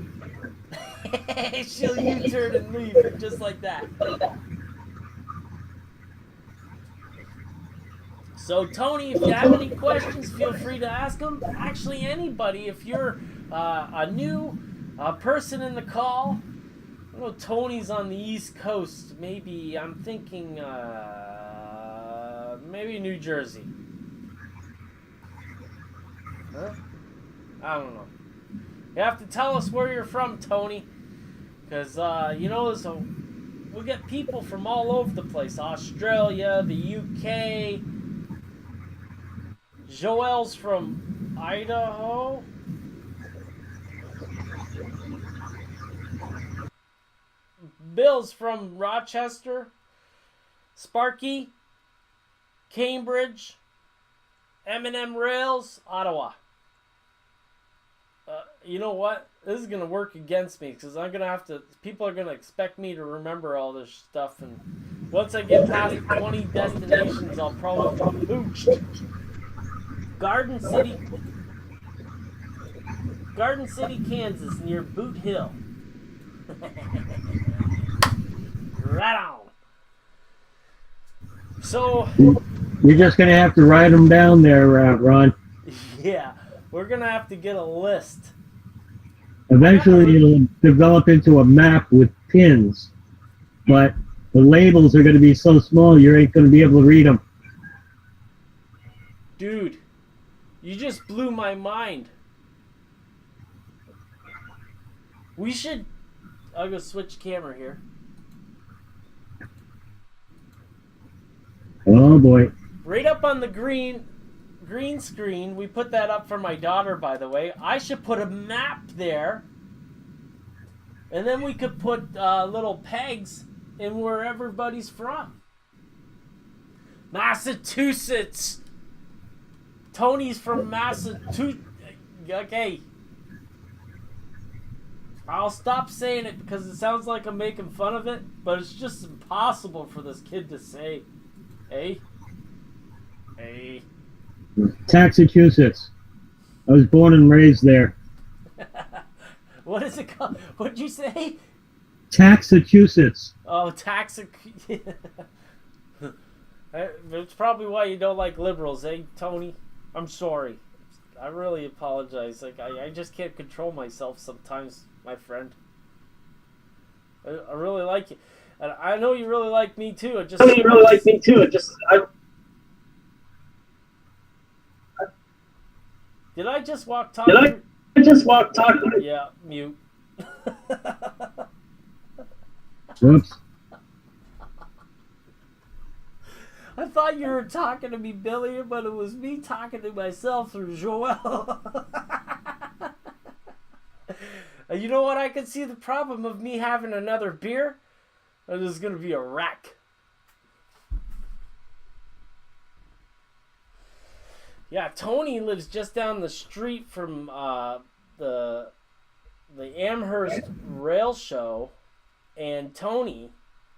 she'll U-turn and leave just like that. So, Tony, if you have any questions, feel free to ask them. Actually, anybody, if you're a new person in the call, I know Tony's on the East Coast. Maybe, I'm thinking, maybe New Jersey. Huh? I don't know. You have to tell us where you're from, Tony. Because, you know, so we get people from all over the place. Australia, the UK. Joel's from Idaho. Bill's from Rochester. Sparky, Cambridge, M&M Rails, Ottawa. You know what? This is going to work against me because I'm going to have to... People are going to expect me to remember all this stuff. And once I get past 20 destinations, I'll probably be pooched. Garden City, Kansas, near Boot Hill. Right on. So... You're just going to have to write them down there, Ron. Yeah, we're going to have to get a list. Eventually, it'll develop into a map with pins, but the labels are going to be so small you ain't going to be able to read them. Dude, you just blew my mind. We should... I'll go switch camera here. Oh boy. Right up on the green screen, we put that up for my daughter, by the way. I should put a map there. And then we could put little pegs in where everybody's from. Massachusetts. Tony's from Massachusetts. Okay. I'll stop saying it because it sounds like I'm making fun of it, but it's just impossible for this kid to say. Hey? Hey. Massachusetts. I was born and raised there. What is it called? What'd you say? Massachusetts. Oh, It's probably why you don't like liberals, eh, Tony? I'm sorry. I really apologize. Like I just can't control myself sometimes, my friend. I really like you. And I know you really like me too. Did I just walk talk? Yeah, mute. Whoops. I thought you were talking to me, Billy, but it was me talking to myself through Joel. And you know what? I can see the problem of me having another beer. It is going to be a wreck. Yeah, Tony lives just down the street from the Amherst Rail Show, and Tony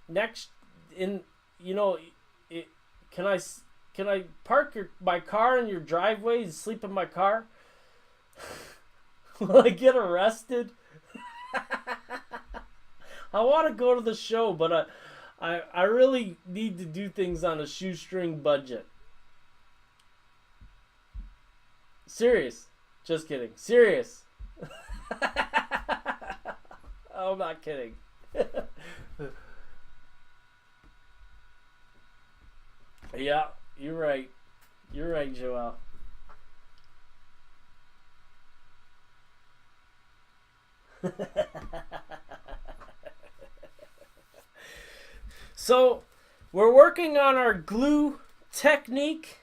next in can I park my car in your driveway and sleep in my car? Will I get arrested? I want to go to the show, but I really need to do things on a shoestring budget. Serious. Just kidding. Serious. Oh, I'm not kidding. Yeah, you're right. You're right, Joel. So, we're working on our glue technique.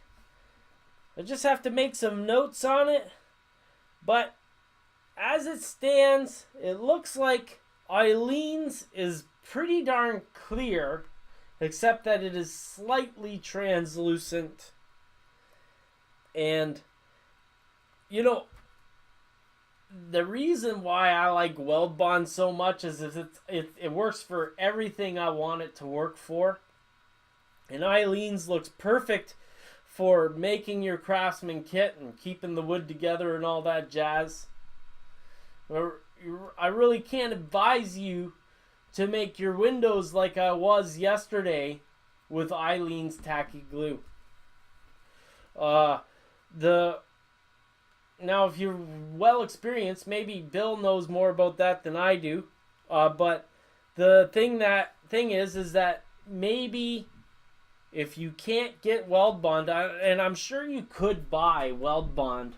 I just have to make some notes on it. But as it stands, it looks like Eileen's is pretty darn clear, except that it is slightly translucent. And, you know, the reason why I like Weld Bond so much is it works for everything I want it to work for. And Eileen's looks perfect for making your Craftsman kit and keeping the wood together and all that jazz. I really can't advise you to make your windows like I was yesterday with Eileen's tacky glue. Now, if you're well experienced, maybe Bill knows more about that than I do. But the thing is that maybe if you can't get weld bond, and I'm sure you could buy weld bond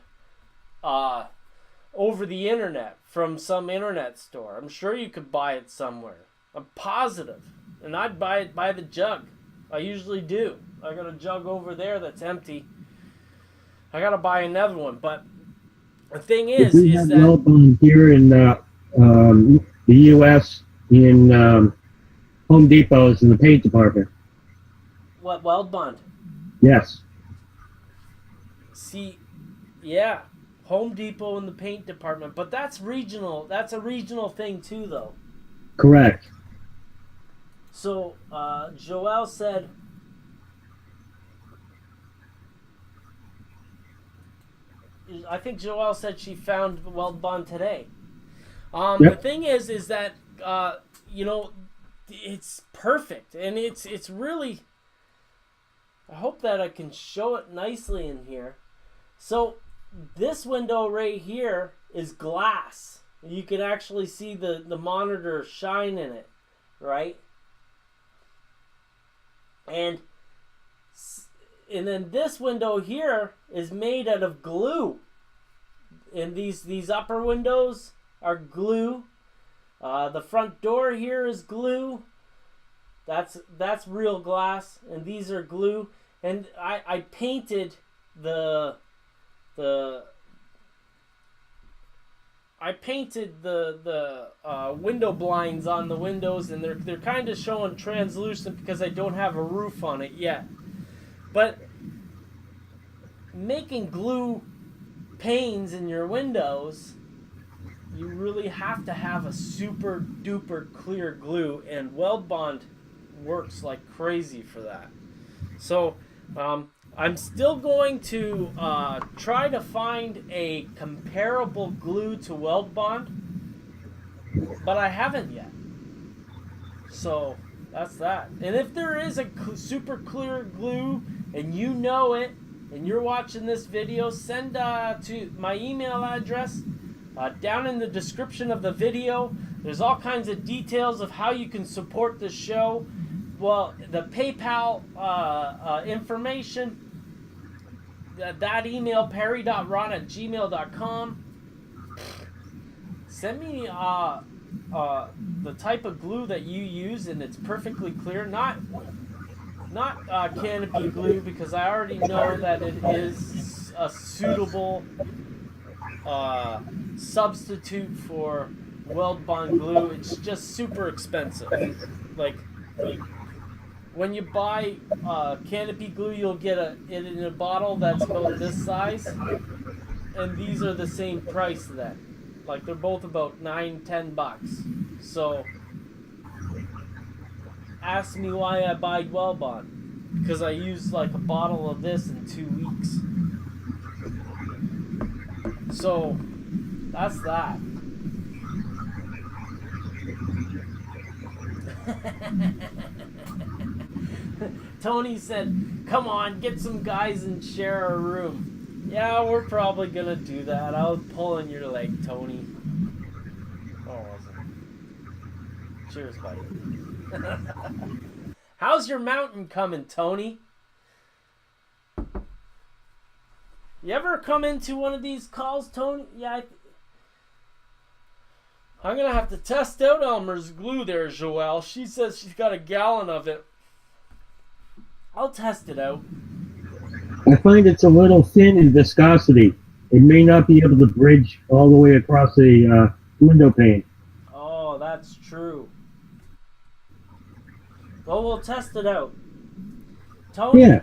over the internet from some internet store. I'm sure you could buy it somewhere. I'm positive. And I'd buy it by the jug. I usually do. I got a jug over there that's empty. I gotta buy another one. But the thing is have that weld bond here in the U.S. in Home Depot's in the paint department. what weld bond? Yes. See, yeah, Home Depot in the paint department, but that's regional. That's a regional thing too, though. Correct. So Joelle said, I think Joelle said she found weld bond today. Yep. The thing is that it's perfect, and it's really. I hope that I can show it nicely in here. So this window right here is glass. You can actually see the monitor shine in it, right? And then this window here is made out of glue. And these upper windows are glue. The front door here is glue. That's real glass, and these are glue. And I painted the window blinds on the windows, and they're kind of showing translucent because I don't have a roof on it yet. But making glue panes in your windows, you really have to have a super duper clear glue, and weld bond works like crazy for that. So I'm still going to try to find a comparable glue to weld bond, but I haven't yet. So that's that. And if there is a super clear glue and you know it and you're watching this video, send to my email address down in the description of the video. There's all kinds of details of how you can support the show. Well, the PayPal information, that email, perry.ron@gmail.com. Send me the type of glue that you use, and it's perfectly clear. Not canopy glue, because I already know that it is a suitable substitute for weld bond glue. It's just super expensive. Like when you buy canopy glue, you'll get it in a bottle that's about this size, and these are the same price then. Like they're both about $9-10. So ask me why I buy weld bond, because I use like a bottle of this in 2 weeks. So that's that. Tony said, come on, get some guys and share a room. Yeah, we're probably gonna do that. I was pulling your leg, Tony. Oh, wasn't. Cheers, buddy. How's your mountain coming, Tony? You ever come into one of these calls, Tony? Yeah, I'm gonna have to test out Elmer's glue there, Joelle. She says she's got a gallon of it. I'll test it out. I find it's a little thin in viscosity. It may not be able to bridge all the way across the window pane. Oh, that's true. Well, we'll test it out. Tony, Yeah.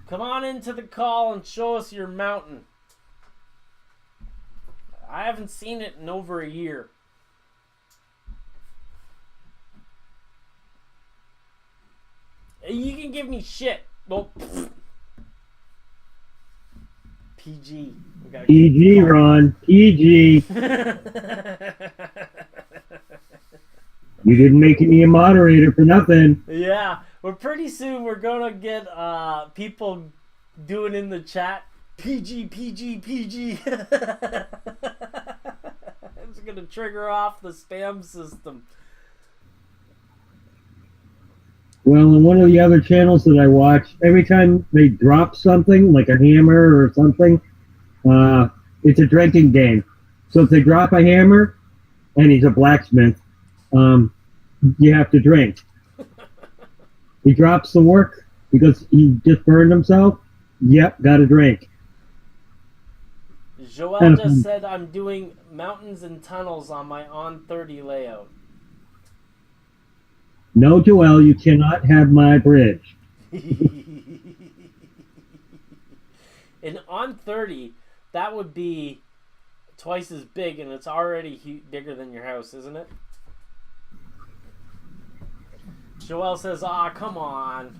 come on into the call and show us your mountain. I haven't seen it in over a year. You can give me shit. Well, PG. PG, Ron. PG. You didn't make me a moderator for nothing. Yeah, well, pretty soon we're gonna get people doing in the chat, PG, PG, PG. It's gonna trigger off the spam system. Well, on one of the other channels that I watch, every time they drop something, like a hammer or something, it's a drinking game. So if they drop a hammer, and he's a blacksmith, you have to drink. He drops the work because he just burned himself. Yep, got to drink. Joel just said I'm doing mountains and tunnels on my on 30 layout. No, Joel, you cannot have my bridge. And on 30, that would be twice as big, and it's already bigger than your house, isn't it? Joel says, come on.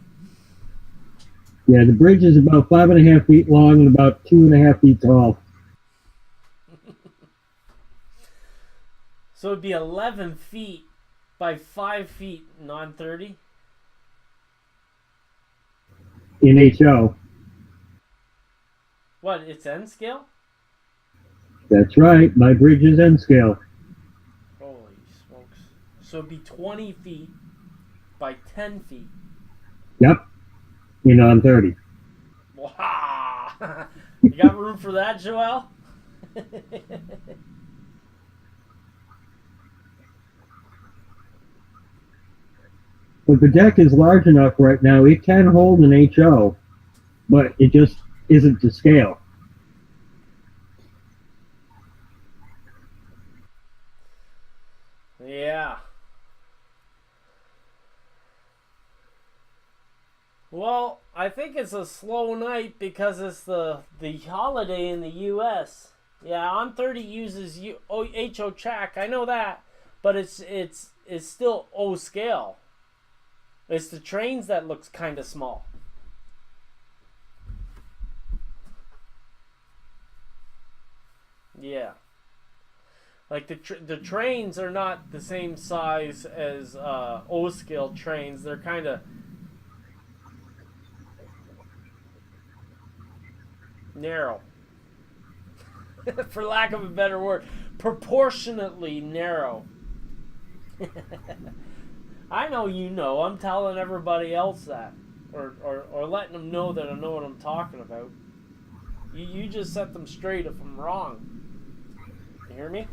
Yeah, the bridge is about 5.5 feet long and about 2.5 feet tall. So it'd be 11 feet by 5 feet non 30? In HO. What, it's N scale? That's right, my bridge is N scale. Holy smokes. So it'd be 20 feet by 10 feet. Yep, in on 30. Wow. You got room for that, Joel? But the deck is large enough right now, it can hold an HO, but it just isn't to scale. Yeah. Well, I think it's a slow night because it's the holiday in the U.S. Yeah, on 30 uses HO track. I know that, but it's still O scale. It's the trains that looks kind of small. Yeah. Like the trains are not the same size as O scale trains. They're kind of narrow. For lack of a better word, proportionately narrow. I know you know. I'm telling everybody else that. Or letting them know that I know what I'm talking about. You just set them straight if I'm wrong. You hear me?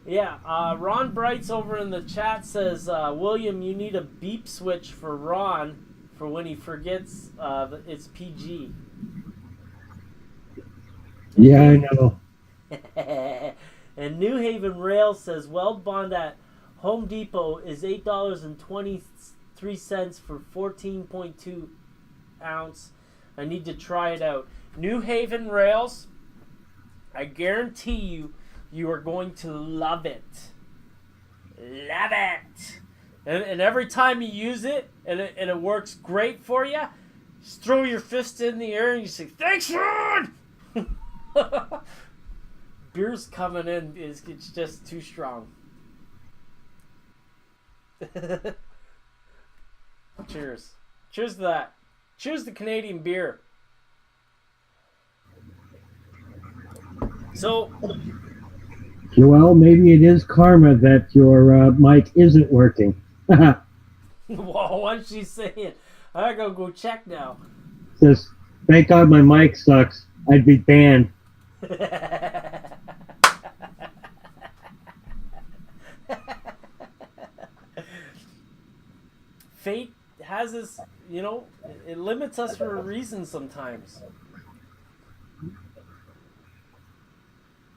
Yeah, Ron Brights over in the chat says, William, you need a beep switch for Ron for when he forgets that it's PG. Yeah, I know. And New Haven Rail says, weld bond at Home Depot is $8.23 for 14.2 ounce. I need to try it out. New Haven Rails, I guarantee you are going to love it. Love it. And every time you use it and it works great for you, just throw your fist in the air and you say, thanks, Ron! Beer's coming in, it's just too strong. Cheers. Cheers to that. Cheers to Canadian beer. So, Joel, maybe it is karma that your mic isn't working. whoa, what's she saying? I gotta go check now. Says, thank God my mic sucks. I'd be banned. Fate has this, it limits us for a reason sometimes.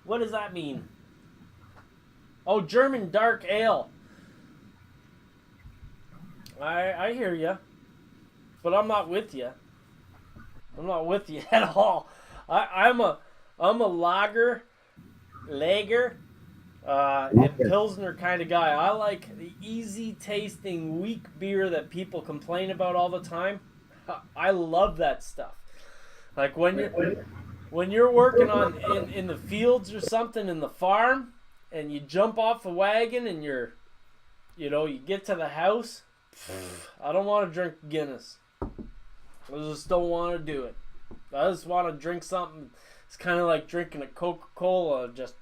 What does that mean? Oh, German dark ale. I hear you, but I'm not with you. I'm not with you at all. I'm a lager, and Pilsner kind of guy. I like the easy tasting, weak beer that people complain about all the time. I love that stuff. Like when you're working on in the fields or something in the farm, and you jump off the wagon and you get to the house. I don't want to drink Guinness. I just don't want to do it. I just want to drink something. It's kind of like drinking a Coca-Cola, just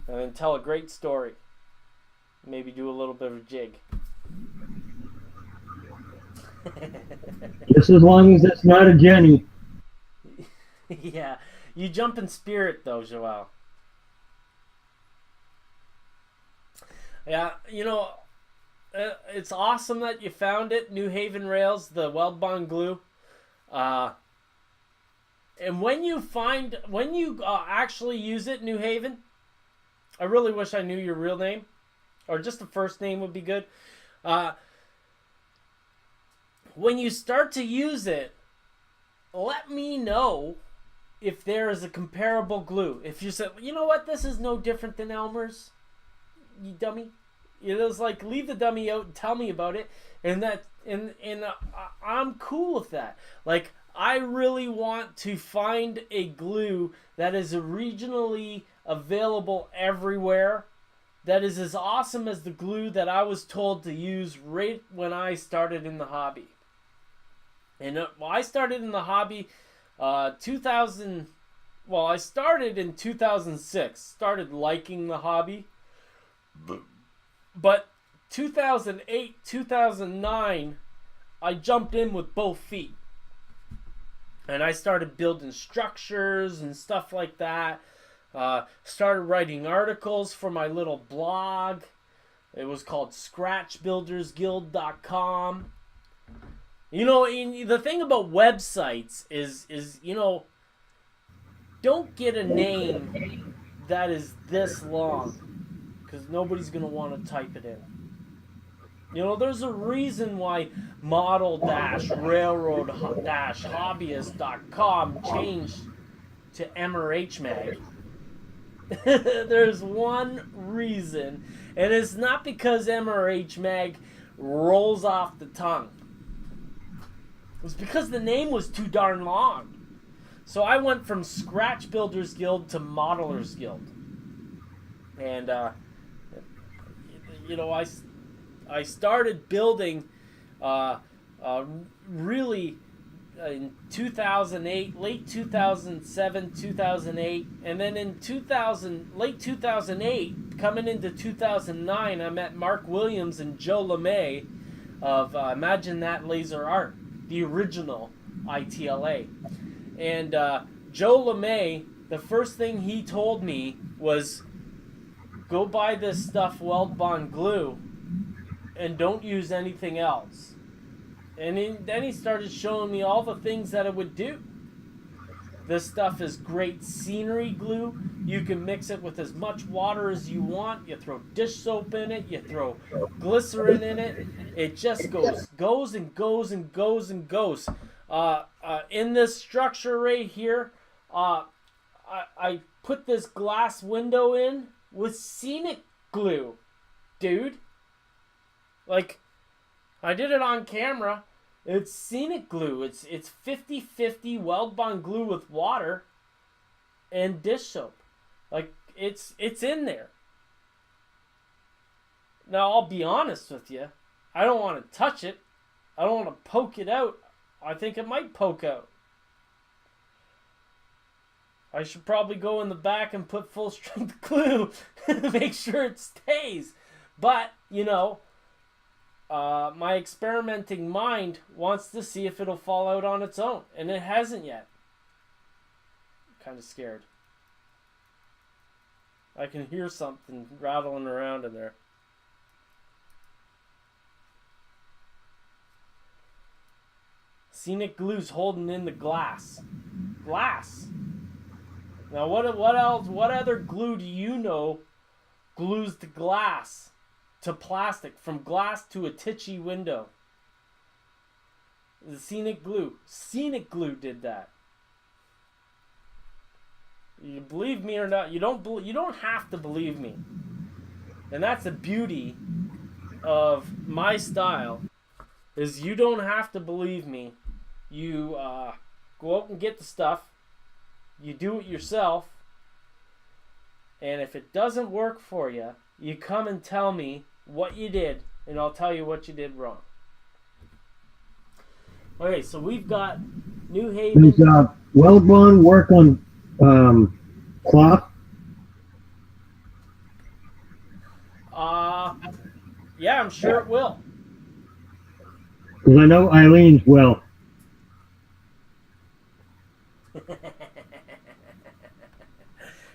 and then tell a great story. Maybe do a little bit of a jig. Just as long as it's not a Jenny. Yeah, you jump in spirit though, Joel. Yeah, you know, it's awesome that you found it, New Haven Rails, the Weld Bond glue. And when you actually use it, New Haven, I really wish I knew your real name, or just the first name would be good. When you start to use it, let me know if there is a comparable glue. If you said, you know what, this is no different than Elmer's, you dummy. It was like, leave the dummy out and tell me about it, and I'm cool with that. Like, I really want to find a glue that is regionally available everywhere, that is as awesome as the glue that I was told to use right when I started in the hobby. And I started in the hobby I started in 2006. Started liking the hobby. But 2008, 2009, I jumped in with both feet. And I started building structures and stuff like that. Started writing articles for my little blog. It was called ScratchBuildersGuild.com. You know, the thing about websites is you know, don't get a name that is this long, because nobody's going to want to type it in. You know, there's a reason why model-railroad-hobbyist.com changed to MRH Mag. There's one reason, and it's not because MRH Mag rolls off the tongue. It's because the name was too darn long. So I went from Scratch Builders Guild to Modelers Guild. And, you know, I started building really in 2008, late 2007, 2008. And then in late 2008, coming into 2009, I met Mark Williams and Joe LeMay of Imagine That Laser Art, the original ITLA. And Joe LeMay, the first thing he told me was, go buy this stuff, Weld Bond glue, and don't use anything else. And then he started showing me all the things that it would do. This stuff is great scenery glue. You can mix it with as much water as you want. You throw dish soap in it. You throw glycerin in it. It just goes and goes and goes and goes. In this structure right here, I put this glass window in with scenic glue, dude. Like, I did it on camera. It's scenic glue. It's 50-50 Weld Bond glue with water and dish soap. Like, it's in there. Now, I'll be honest with you. I don't want to touch it. I don't want to poke it out. I think it might poke out. I should probably go in the back and put full strength glue to make sure it stays. But, you know, my experimenting mind wants to see if it'll fall out on its own. And it hasn't yet. I'm kind of scared. I can hear something rattling around in there. Scenic glue's holding in the glass. Glass. Now, what else? What other glue do you know glues the glass to plastic, from glass to a titchy window? The Scenic glue. Scenic glue did that. You believe me or not? You don't have to believe me. And that's the beauty of my style, is you don't have to believe me. You go out and get the stuff. You do it yourself. And if it doesn't work for you, you come and tell me, what you did, and I'll tell you what you did wrong. Okay, so we've got New Haven. Does Wellbond work on cloth? Yeah, I'm sure it will. Because I know Eileen's will.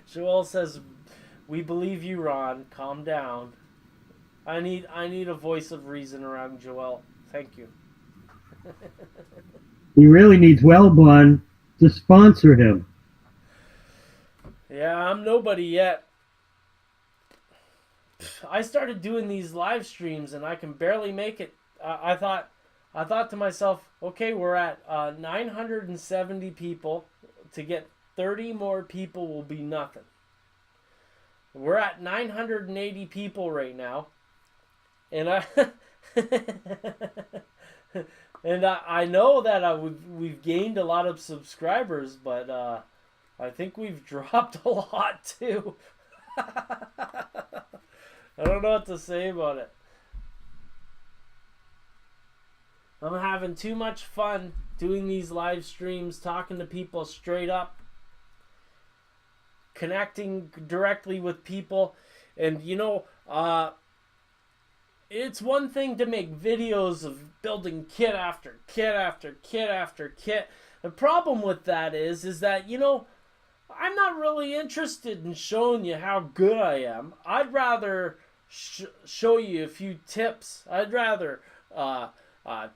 Joel says, "We believe you, Ron. Calm down." I need a voice of reason around Joel. Thank you. He really needs Wellbond to sponsor him. Yeah, I'm nobody yet. I started doing these live streams and I can barely make it. I thought to myself, okay, we're at 970 people. To get 30 more people will be nothing. We're at 980 people right now, and I know that we've gained a lot of subscribers, but I think we've dropped a lot too. I don't know what to say about it. I'm having too much fun doing these live streams, talking to people straight up, connecting directly with people. And it's one thing to make videos of building kit after kit after kit after kit. The problem with that is that I'm not really interested in showing you how good I am. I'd rather show you a few tips. I'd rather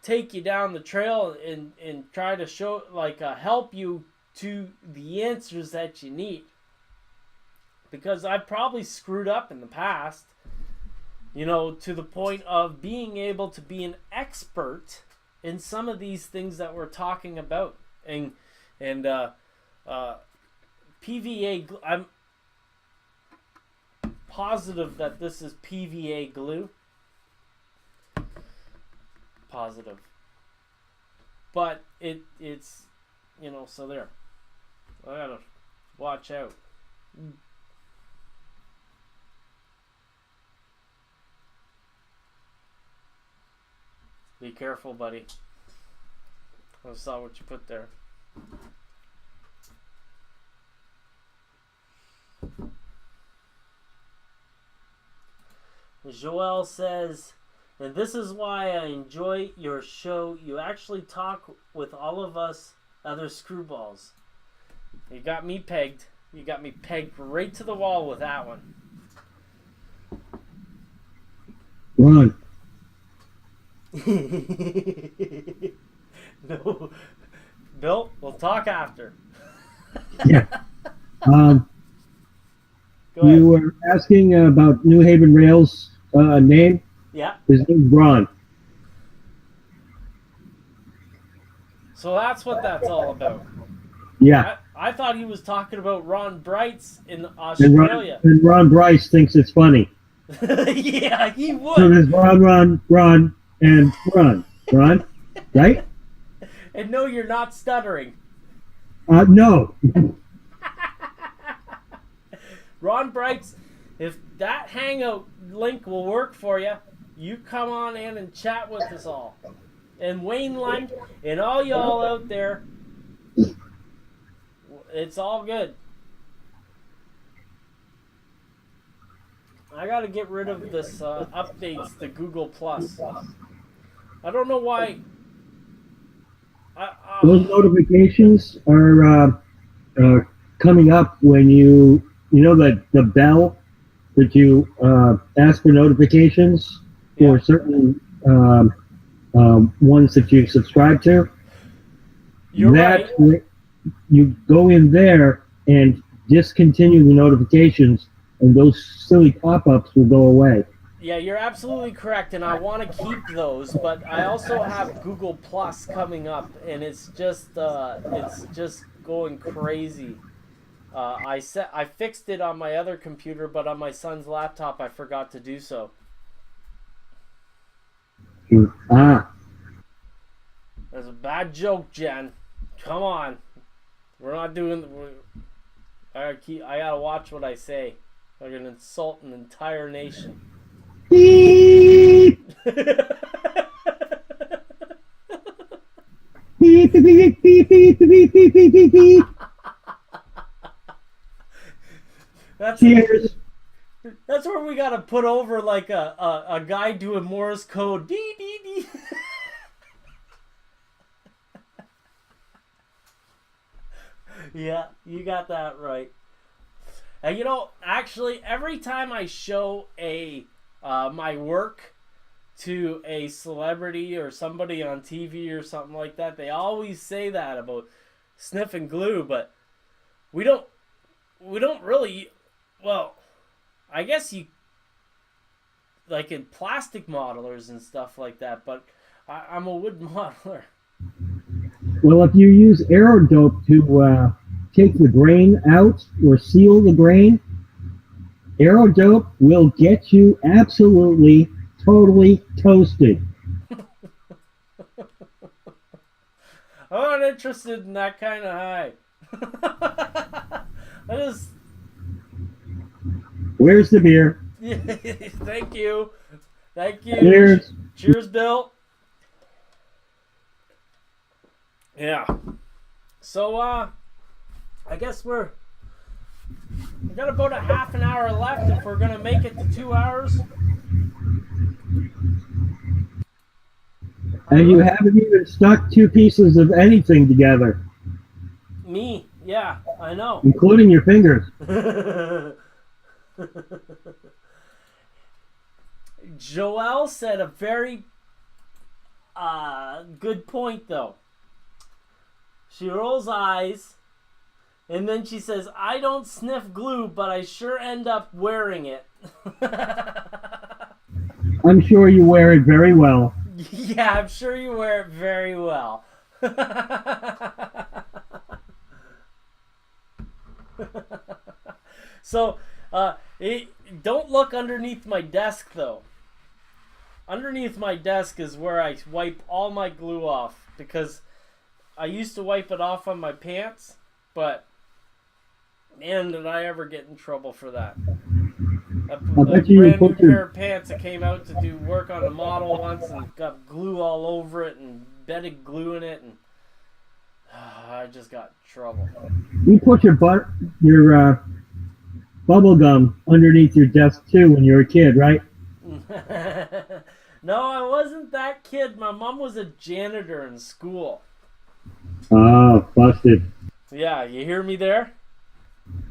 take you down the trail and try to show, help you to the answers that you need. Because I've probably screwed up in the past, to the point of being able to be an expert in some of these things that we're talking about. And PVA, I'm positive that this is PVA glue. Positive. But it's, so there. I gotta watch out. Be careful, buddy. I saw what you put there. Joel says, and this is why I enjoy your show. You actually talk with all of us other screwballs. You got me pegged. You got me pegged right to the wall with that one. Ron. No. Bill, we'll talk after. Yeah. Go ahead. You were asking about New Haven Rail's name? Yeah. His name's Ron. So that's what that's all about. Yeah. I thought he was talking about Ron Brights in Australia. And Ron Bryce thinks it's funny. Yeah, he would. So there's Ron, and Ron. Ron, right? And no, you're not stuttering. No. Ron Brights, if that Hangout link will work for you, you come on in and chat with us all. And Wayne Lund and all y'all out there, it's all good. I gotta get rid of this updates to Google Plus. I don't know why. Those notifications are coming up when you that the bell that you ask for notifications for certain ones that you subscribe to. You're right. You go in there and discontinue the notifications, and those silly pop-ups will go away. Yeah, you're absolutely correct, and I want to keep those, but I also have Google Plus coming up, and it's just going crazy. I fixed it on my other computer, but on my son's laptop, I forgot to do so. Ah. That's a bad joke, Jen. Come on, we're not doing. I gotta watch what I say. I'm gonna insult an entire nation. Cheers. That's where we gotta put over like a guy doing Morse code. Dee dee dee. Yeah, you got that right. And actually, every time I show my work to a celebrity or somebody on TV or something like that, they always say that about sniffing glue, but we don't really. Well, I guess you like in plastic modelers and stuff like that, but I'm a wood modeler. Well, if you use aerodope to take the grain out or seal the grain, aerodope will get you absolutely, totally toasted. I'm not interested in that kind of high. I just. Where's the beer? Thank you. Cheers. Cheers, Bill. Yeah. So, I guess we got about a half an hour left if we're gonna make it to 2 hours. And you haven't even stuck two pieces of anything together. Me, yeah, I know. Including your fingers. Joelle said a very good point, though. She rolls eyes, and then she says, I don't sniff glue, but I sure end up wearing it. I'm sure you wear it very well. Yeah, I'm sure you wear it very well. So, don't look underneath my desk, though. Underneath my desk is where I wipe all my glue off, because I used to wipe it off on my pants, but man, did I ever get in trouble for that. A brand new pair of pants that came out to do work on a model once and got glue all over it and bedded glue in it, and I just got in trouble. You put your bubble gum underneath your desk too when you were a kid, right? No, I wasn't that kid. My mom was a janitor in school. Oh, busted. Yeah, you hear me there?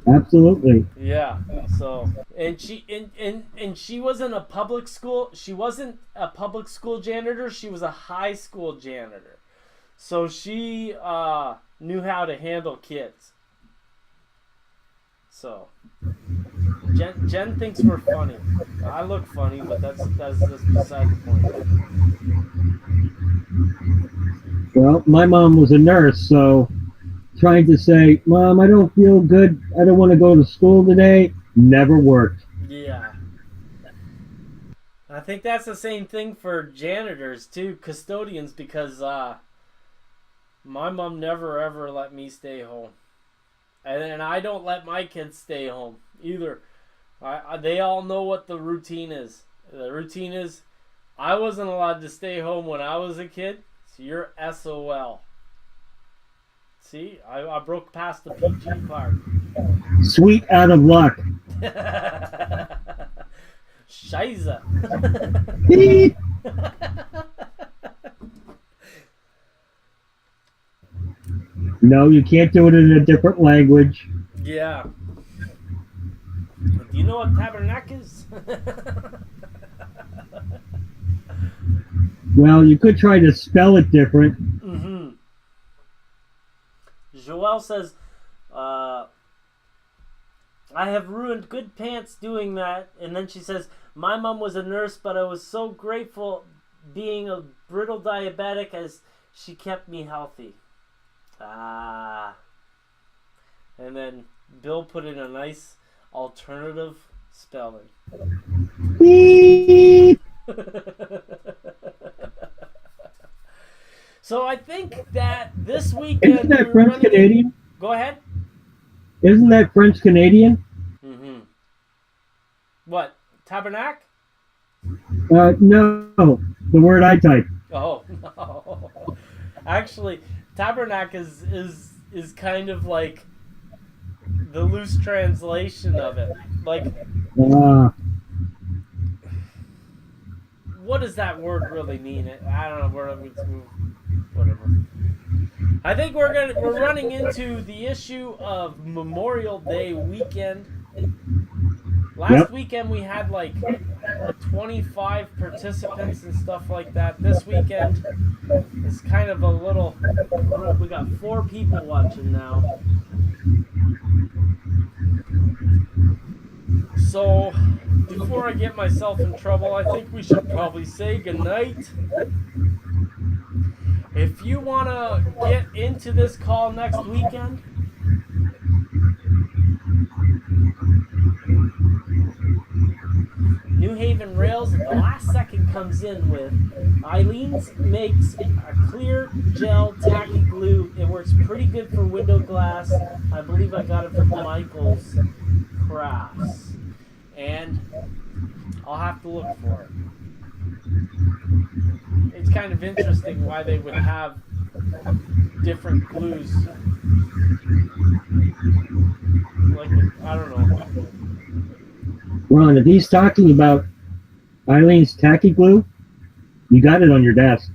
Absolutely. Yeah. So, and she wasn't a public school. She wasn't a public school janitor. She was a high school janitor. So she knew how to handle kids. So, Jen thinks we're funny. I look funny, but that's just beside the point. Well, my mom was a nurse, so trying to say, Mom, I don't feel good, I don't want to go to school today, never worked. Yeah. I think that's the same thing for janitors, too, custodians, because my mom never, ever let me stay home. And I don't let my kids stay home, either. They all know what the routine is. The routine is, I wasn't allowed to stay home when I was a kid, so you're SOL. See, I broke past the PG part. Sweet out of luck. Scheiße. Beep. No, you can't do it in a different language. Yeah. Do you know what tabernacle is? Well, you could try to spell it different. Mm-hmm. Joelle says, I have ruined good pants doing that. And then she says, my mom was a nurse, but I was so grateful being a brittle diabetic as she kept me healthy. Ah. And then Bill put in a nice alternative spelling. Beep. So I think that this weekend... Isn't that French Canadian? Go ahead. Isn't that French Canadian? Mm-hmm. What? Tabernacle? No, the word I typed. Oh, no. Actually, tabernacle is kind of like the loose translation of it. Like, Uh, what does that word really mean? I don't know. Whatever. I think we're running into the issue of Memorial Day weekend. Last yep. weekend we had like 25 participants and stuff like that. This weekend is kind of a little. We got 4 people watching now. So, before I get myself in trouble, I think we should probably say goodnight. If you want to get into this call next weekend, New Haven Rails at the last second comes in with Eileen's makes a clear gel tacky glue. It works pretty good for window glass. I believe I got it from Michael's Crafts. And I'll have to look for it. It's kind of interesting why they would have different glues. Like, I don't know. Ron, if he's talking about Eileen's tacky glue, you got it on your desk.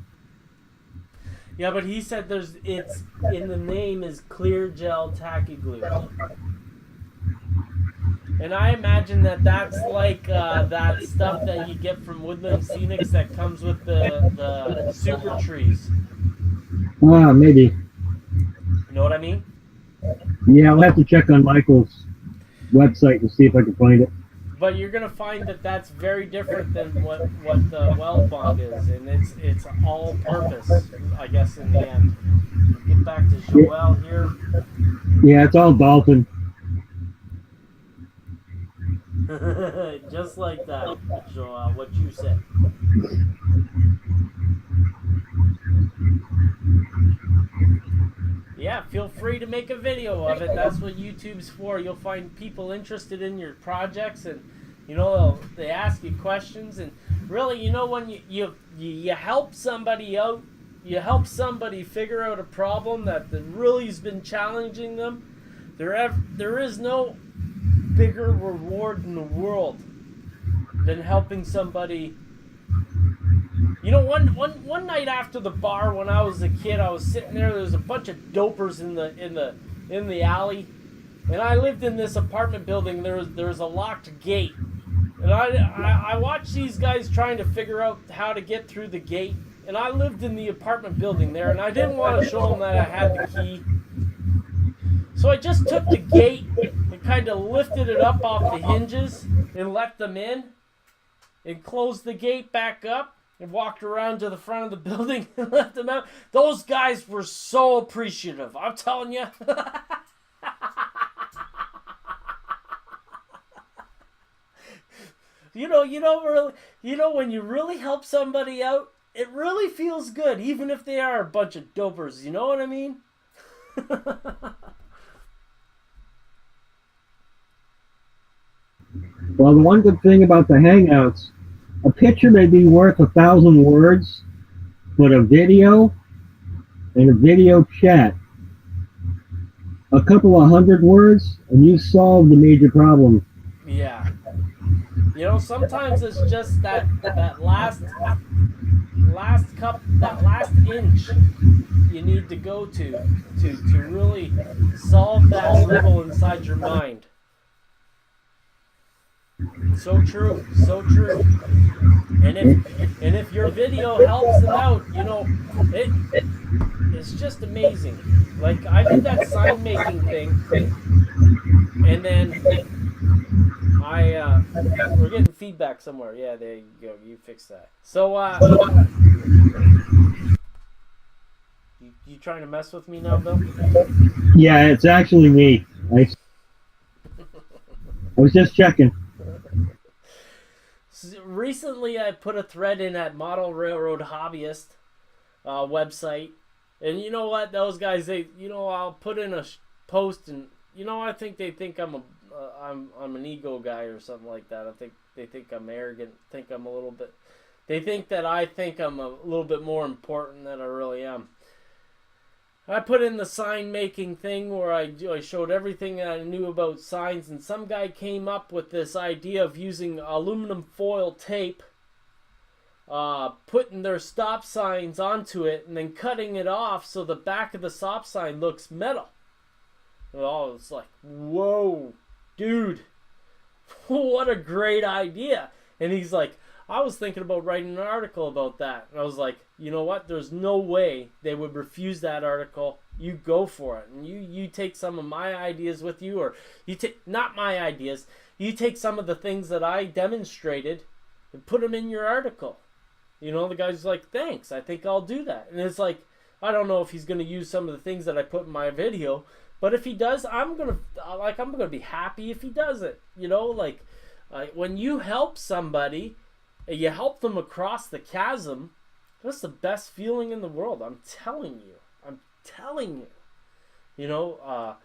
Yeah, but he said it's in the name is clear gel tacky glue. And I imagine that's like that stuff that you get from Woodland Scenics that comes with the super trees. Ah, maybe. You know what I mean? Yeah, I'll have to check on Michael's website and see if I can find it. But you're gonna find that that's very different than what the weld bond is, and it's all purpose, I guess, in the end. Get back to Joel here. Yeah, it's all Dalton. Just like that, Joel. What you said. Yeah, feel free to make a video of it. That's what YouTube's for. You'll find people interested in your projects, and they ask you questions. And really, when you help somebody out, you help somebody figure out a problem that really has been challenging them. There is no bigger reward in the world than helping somebody. One night after the bar when I was a kid, I was sitting there. There was a bunch of dopers in the alley, and I lived in this apartment building. There was a locked gate, and I watched these guys trying to figure out how to get through the gate. And I lived in the apartment building there, and I didn't want to show them that I had the key. So I just took the gate and kind of lifted it up off the hinges and let them in, and closed the gate back up. And walked around to the front of the building and let them out. Those guys were so appreciative. I'm telling you. When you really help somebody out, it really feels good, even if they are a bunch of dopers. You know what I mean? Well, the one good thing about the Hangouts, a picture may be worth 1,000 words, but a video and a video chat, a couple of 100 words, and you solve the major problem. Yeah. Sometimes it's just that last inch you need to go to really solve that riddle inside your mind. So true, so true. And if your video helps them out, it's just amazing. Like, I did that sign making thing, and then we're getting feedback somewhere. Yeah, there you go. You fixed that. So you trying to mess with me now, Bill? Yeah, it's actually me. I was just checking. Recently, I put a thread in at Model Railroad Hobbyist website, and you know what? Those guys, I'll put in a post, and I think they think I'm an ego guy or something like that. I think they think I'm arrogant. They think that I think I'm a little bit more important than I really am. I put in the sign making thing where I showed everything that I knew about signs, and some guy came up with this idea of using aluminum foil tape, putting their stop signs onto it, and then cutting it off so the back of the stop sign looks metal. Oh, it's like, whoa, dude, what a great idea. And he's like, I was thinking about writing an article about that. And I was like, you know what? There's no way they would refuse that article. You go for it. And you take some of my ideas with you, or you take, not my ideas, you take some of the things that I demonstrated and put them in your article. You know, the guy's like, thanks, I think I'll do that. And it's like, I don't know if he's going to use some of the things that I put in my video, but if he does, I'm going to be happy if he does it. You know, like, when you help somebody, you help them across the chasm, that's the best feeling in the world. I'm telling you. You know,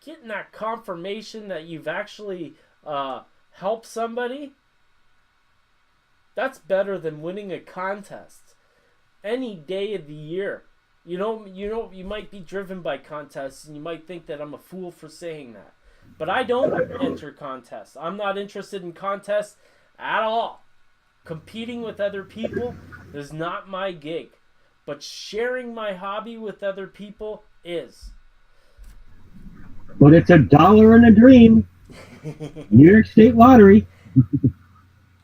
getting that confirmation that you've actually helped somebody, that's better than winning a contest any day of the year. You know, you might be driven by contests, and you might think that I'm a fool for saying that. But I don't enter contests. I'm not interested in contests at all. Competing with other people is not my gig. But sharing my hobby with other people is. But it's $1 and a dream. New York State Lottery.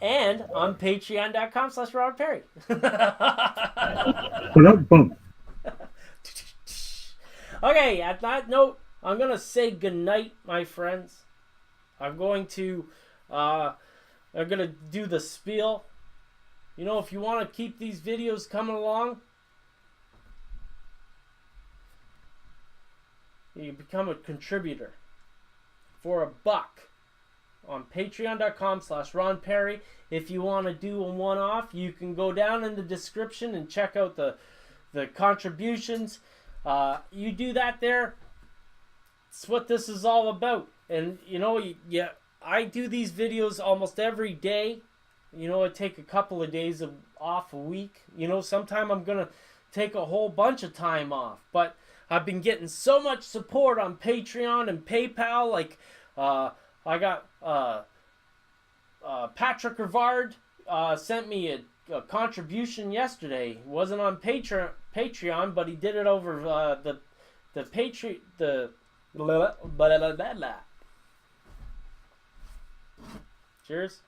And on patreon.com/Robert Perry. Okay, at that note, I'm going to say goodnight, my friends. I'm going to do the spiel. You know, if you want to keep these videos coming along, you can become a contributor for $1 on patreon.com/Ron Perry. If you want to do a one-off, you can go down in the description and check out the contributions. You do that there. It's what this is all about. And, you know, I do these videos almost every day. You know, I take a couple of days off a week. You know, sometime I'm going to take a whole bunch of time off. But I've been getting so much support on Patreon and PayPal. Like, I got Patrick Rivard sent me a contribution yesterday. It wasn't on Patreon, but he did it over the Patreon. Cheers.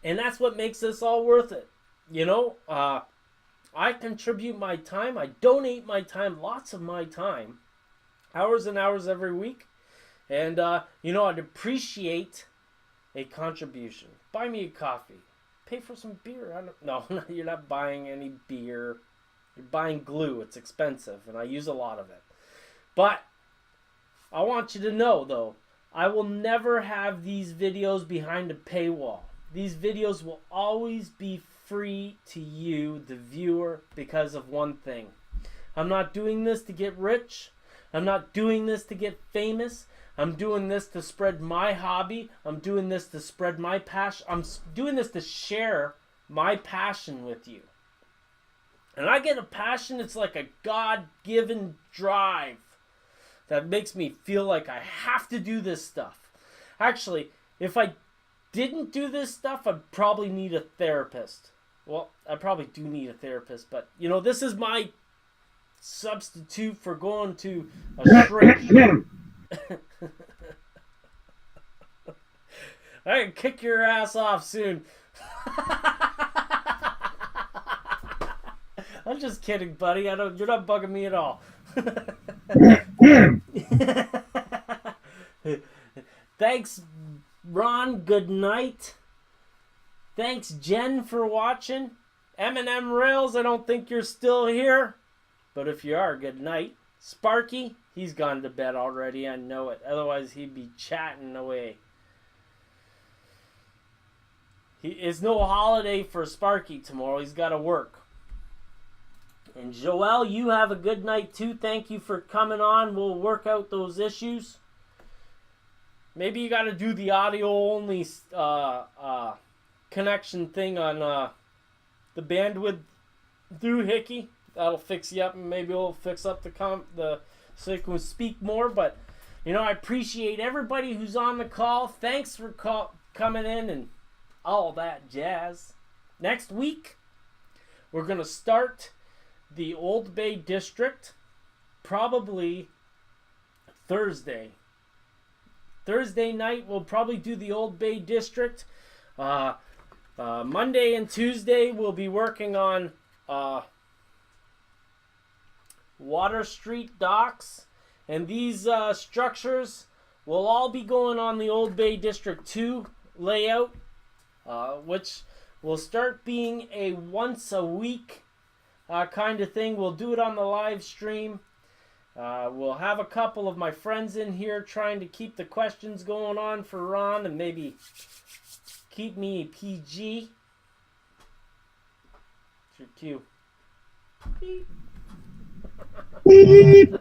And that's what makes this all worth it. You know, I contribute my time. I donate my time, lots of my time, hours and hours every week. And, you know, I'd appreciate a contribution. Buy me a coffee. Pay for some beer. No, you're not buying any beer. You're buying glue. It's expensive, and I use a lot of it. But I want you to know, though, I will never have these videos behind a paywall. These videos will always be free to you, the viewer, because of one thing. I'm not doing this to get rich. I'm not doing this to get famous. I'm doing this to spread my hobby. I'm doing this to spread my passion. I'm doing this to share my passion with you. And I get a passion, it's like a God-given drive that makes me feel like I have to do this stuff. Actually, if I didn't do this stuff, I'd probably need a therapist. Well, I probably do need a therapist, but, you know, this is my substitute for going to a shrink. I can kick your ass off soon. I'm just kidding, buddy. You're not bugging me at all. Thanks, Ron. Good night. Thanks, Jen, for watching. M&M Rails, I don't think you're still here. But if you are, good night. Sparky, he's gone to bed already. I know it. Otherwise, he'd be chatting away. It's no holiday for Sparky tomorrow. He's got to work. And Joelle, you have a good night too. Thank you for coming on. We'll work out those issues. Maybe you got to do the audio only connection thing on the bandwidth through Hickey. that'll fix you up, and maybe we'll fix up the so you can speak more. But I appreciate everybody who's on the call. Thanks for coming in and all that jazz. Next week, we're gonna start the Old Bay District, probably Thursday. Thursday night, we'll probably do the Old Bay District. Monday and Tuesday, we'll be working on Water Street docks. And these structures will all be going on the Old Bay District 2 layout, which will start being a once a week kind of thing. We'll do it on the live stream. We'll have a couple of my friends in here trying to keep the questions going on for Ron and maybe keep me PG. It's your cue. Beep. Beep.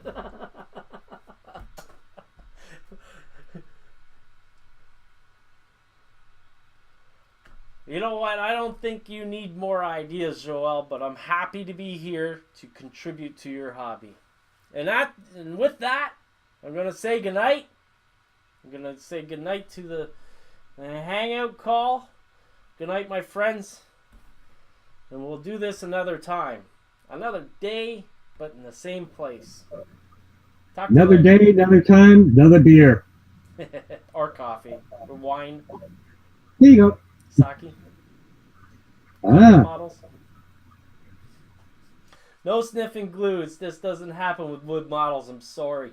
You know what? I don't think you need more ideas, Joel, but I'm happy to be here to contribute to your hobby. And with that, I'm going to say goodnight. I'm going to say goodnight to the Hangout call. Goodnight, my friends. And we'll do this another time. Another day, but in the same place. Another day, another time, another beer. Or coffee. Or wine. Here you go. Sake. Ah. Models. No sniffing glue. This doesn't happen with wood models. I'm sorry.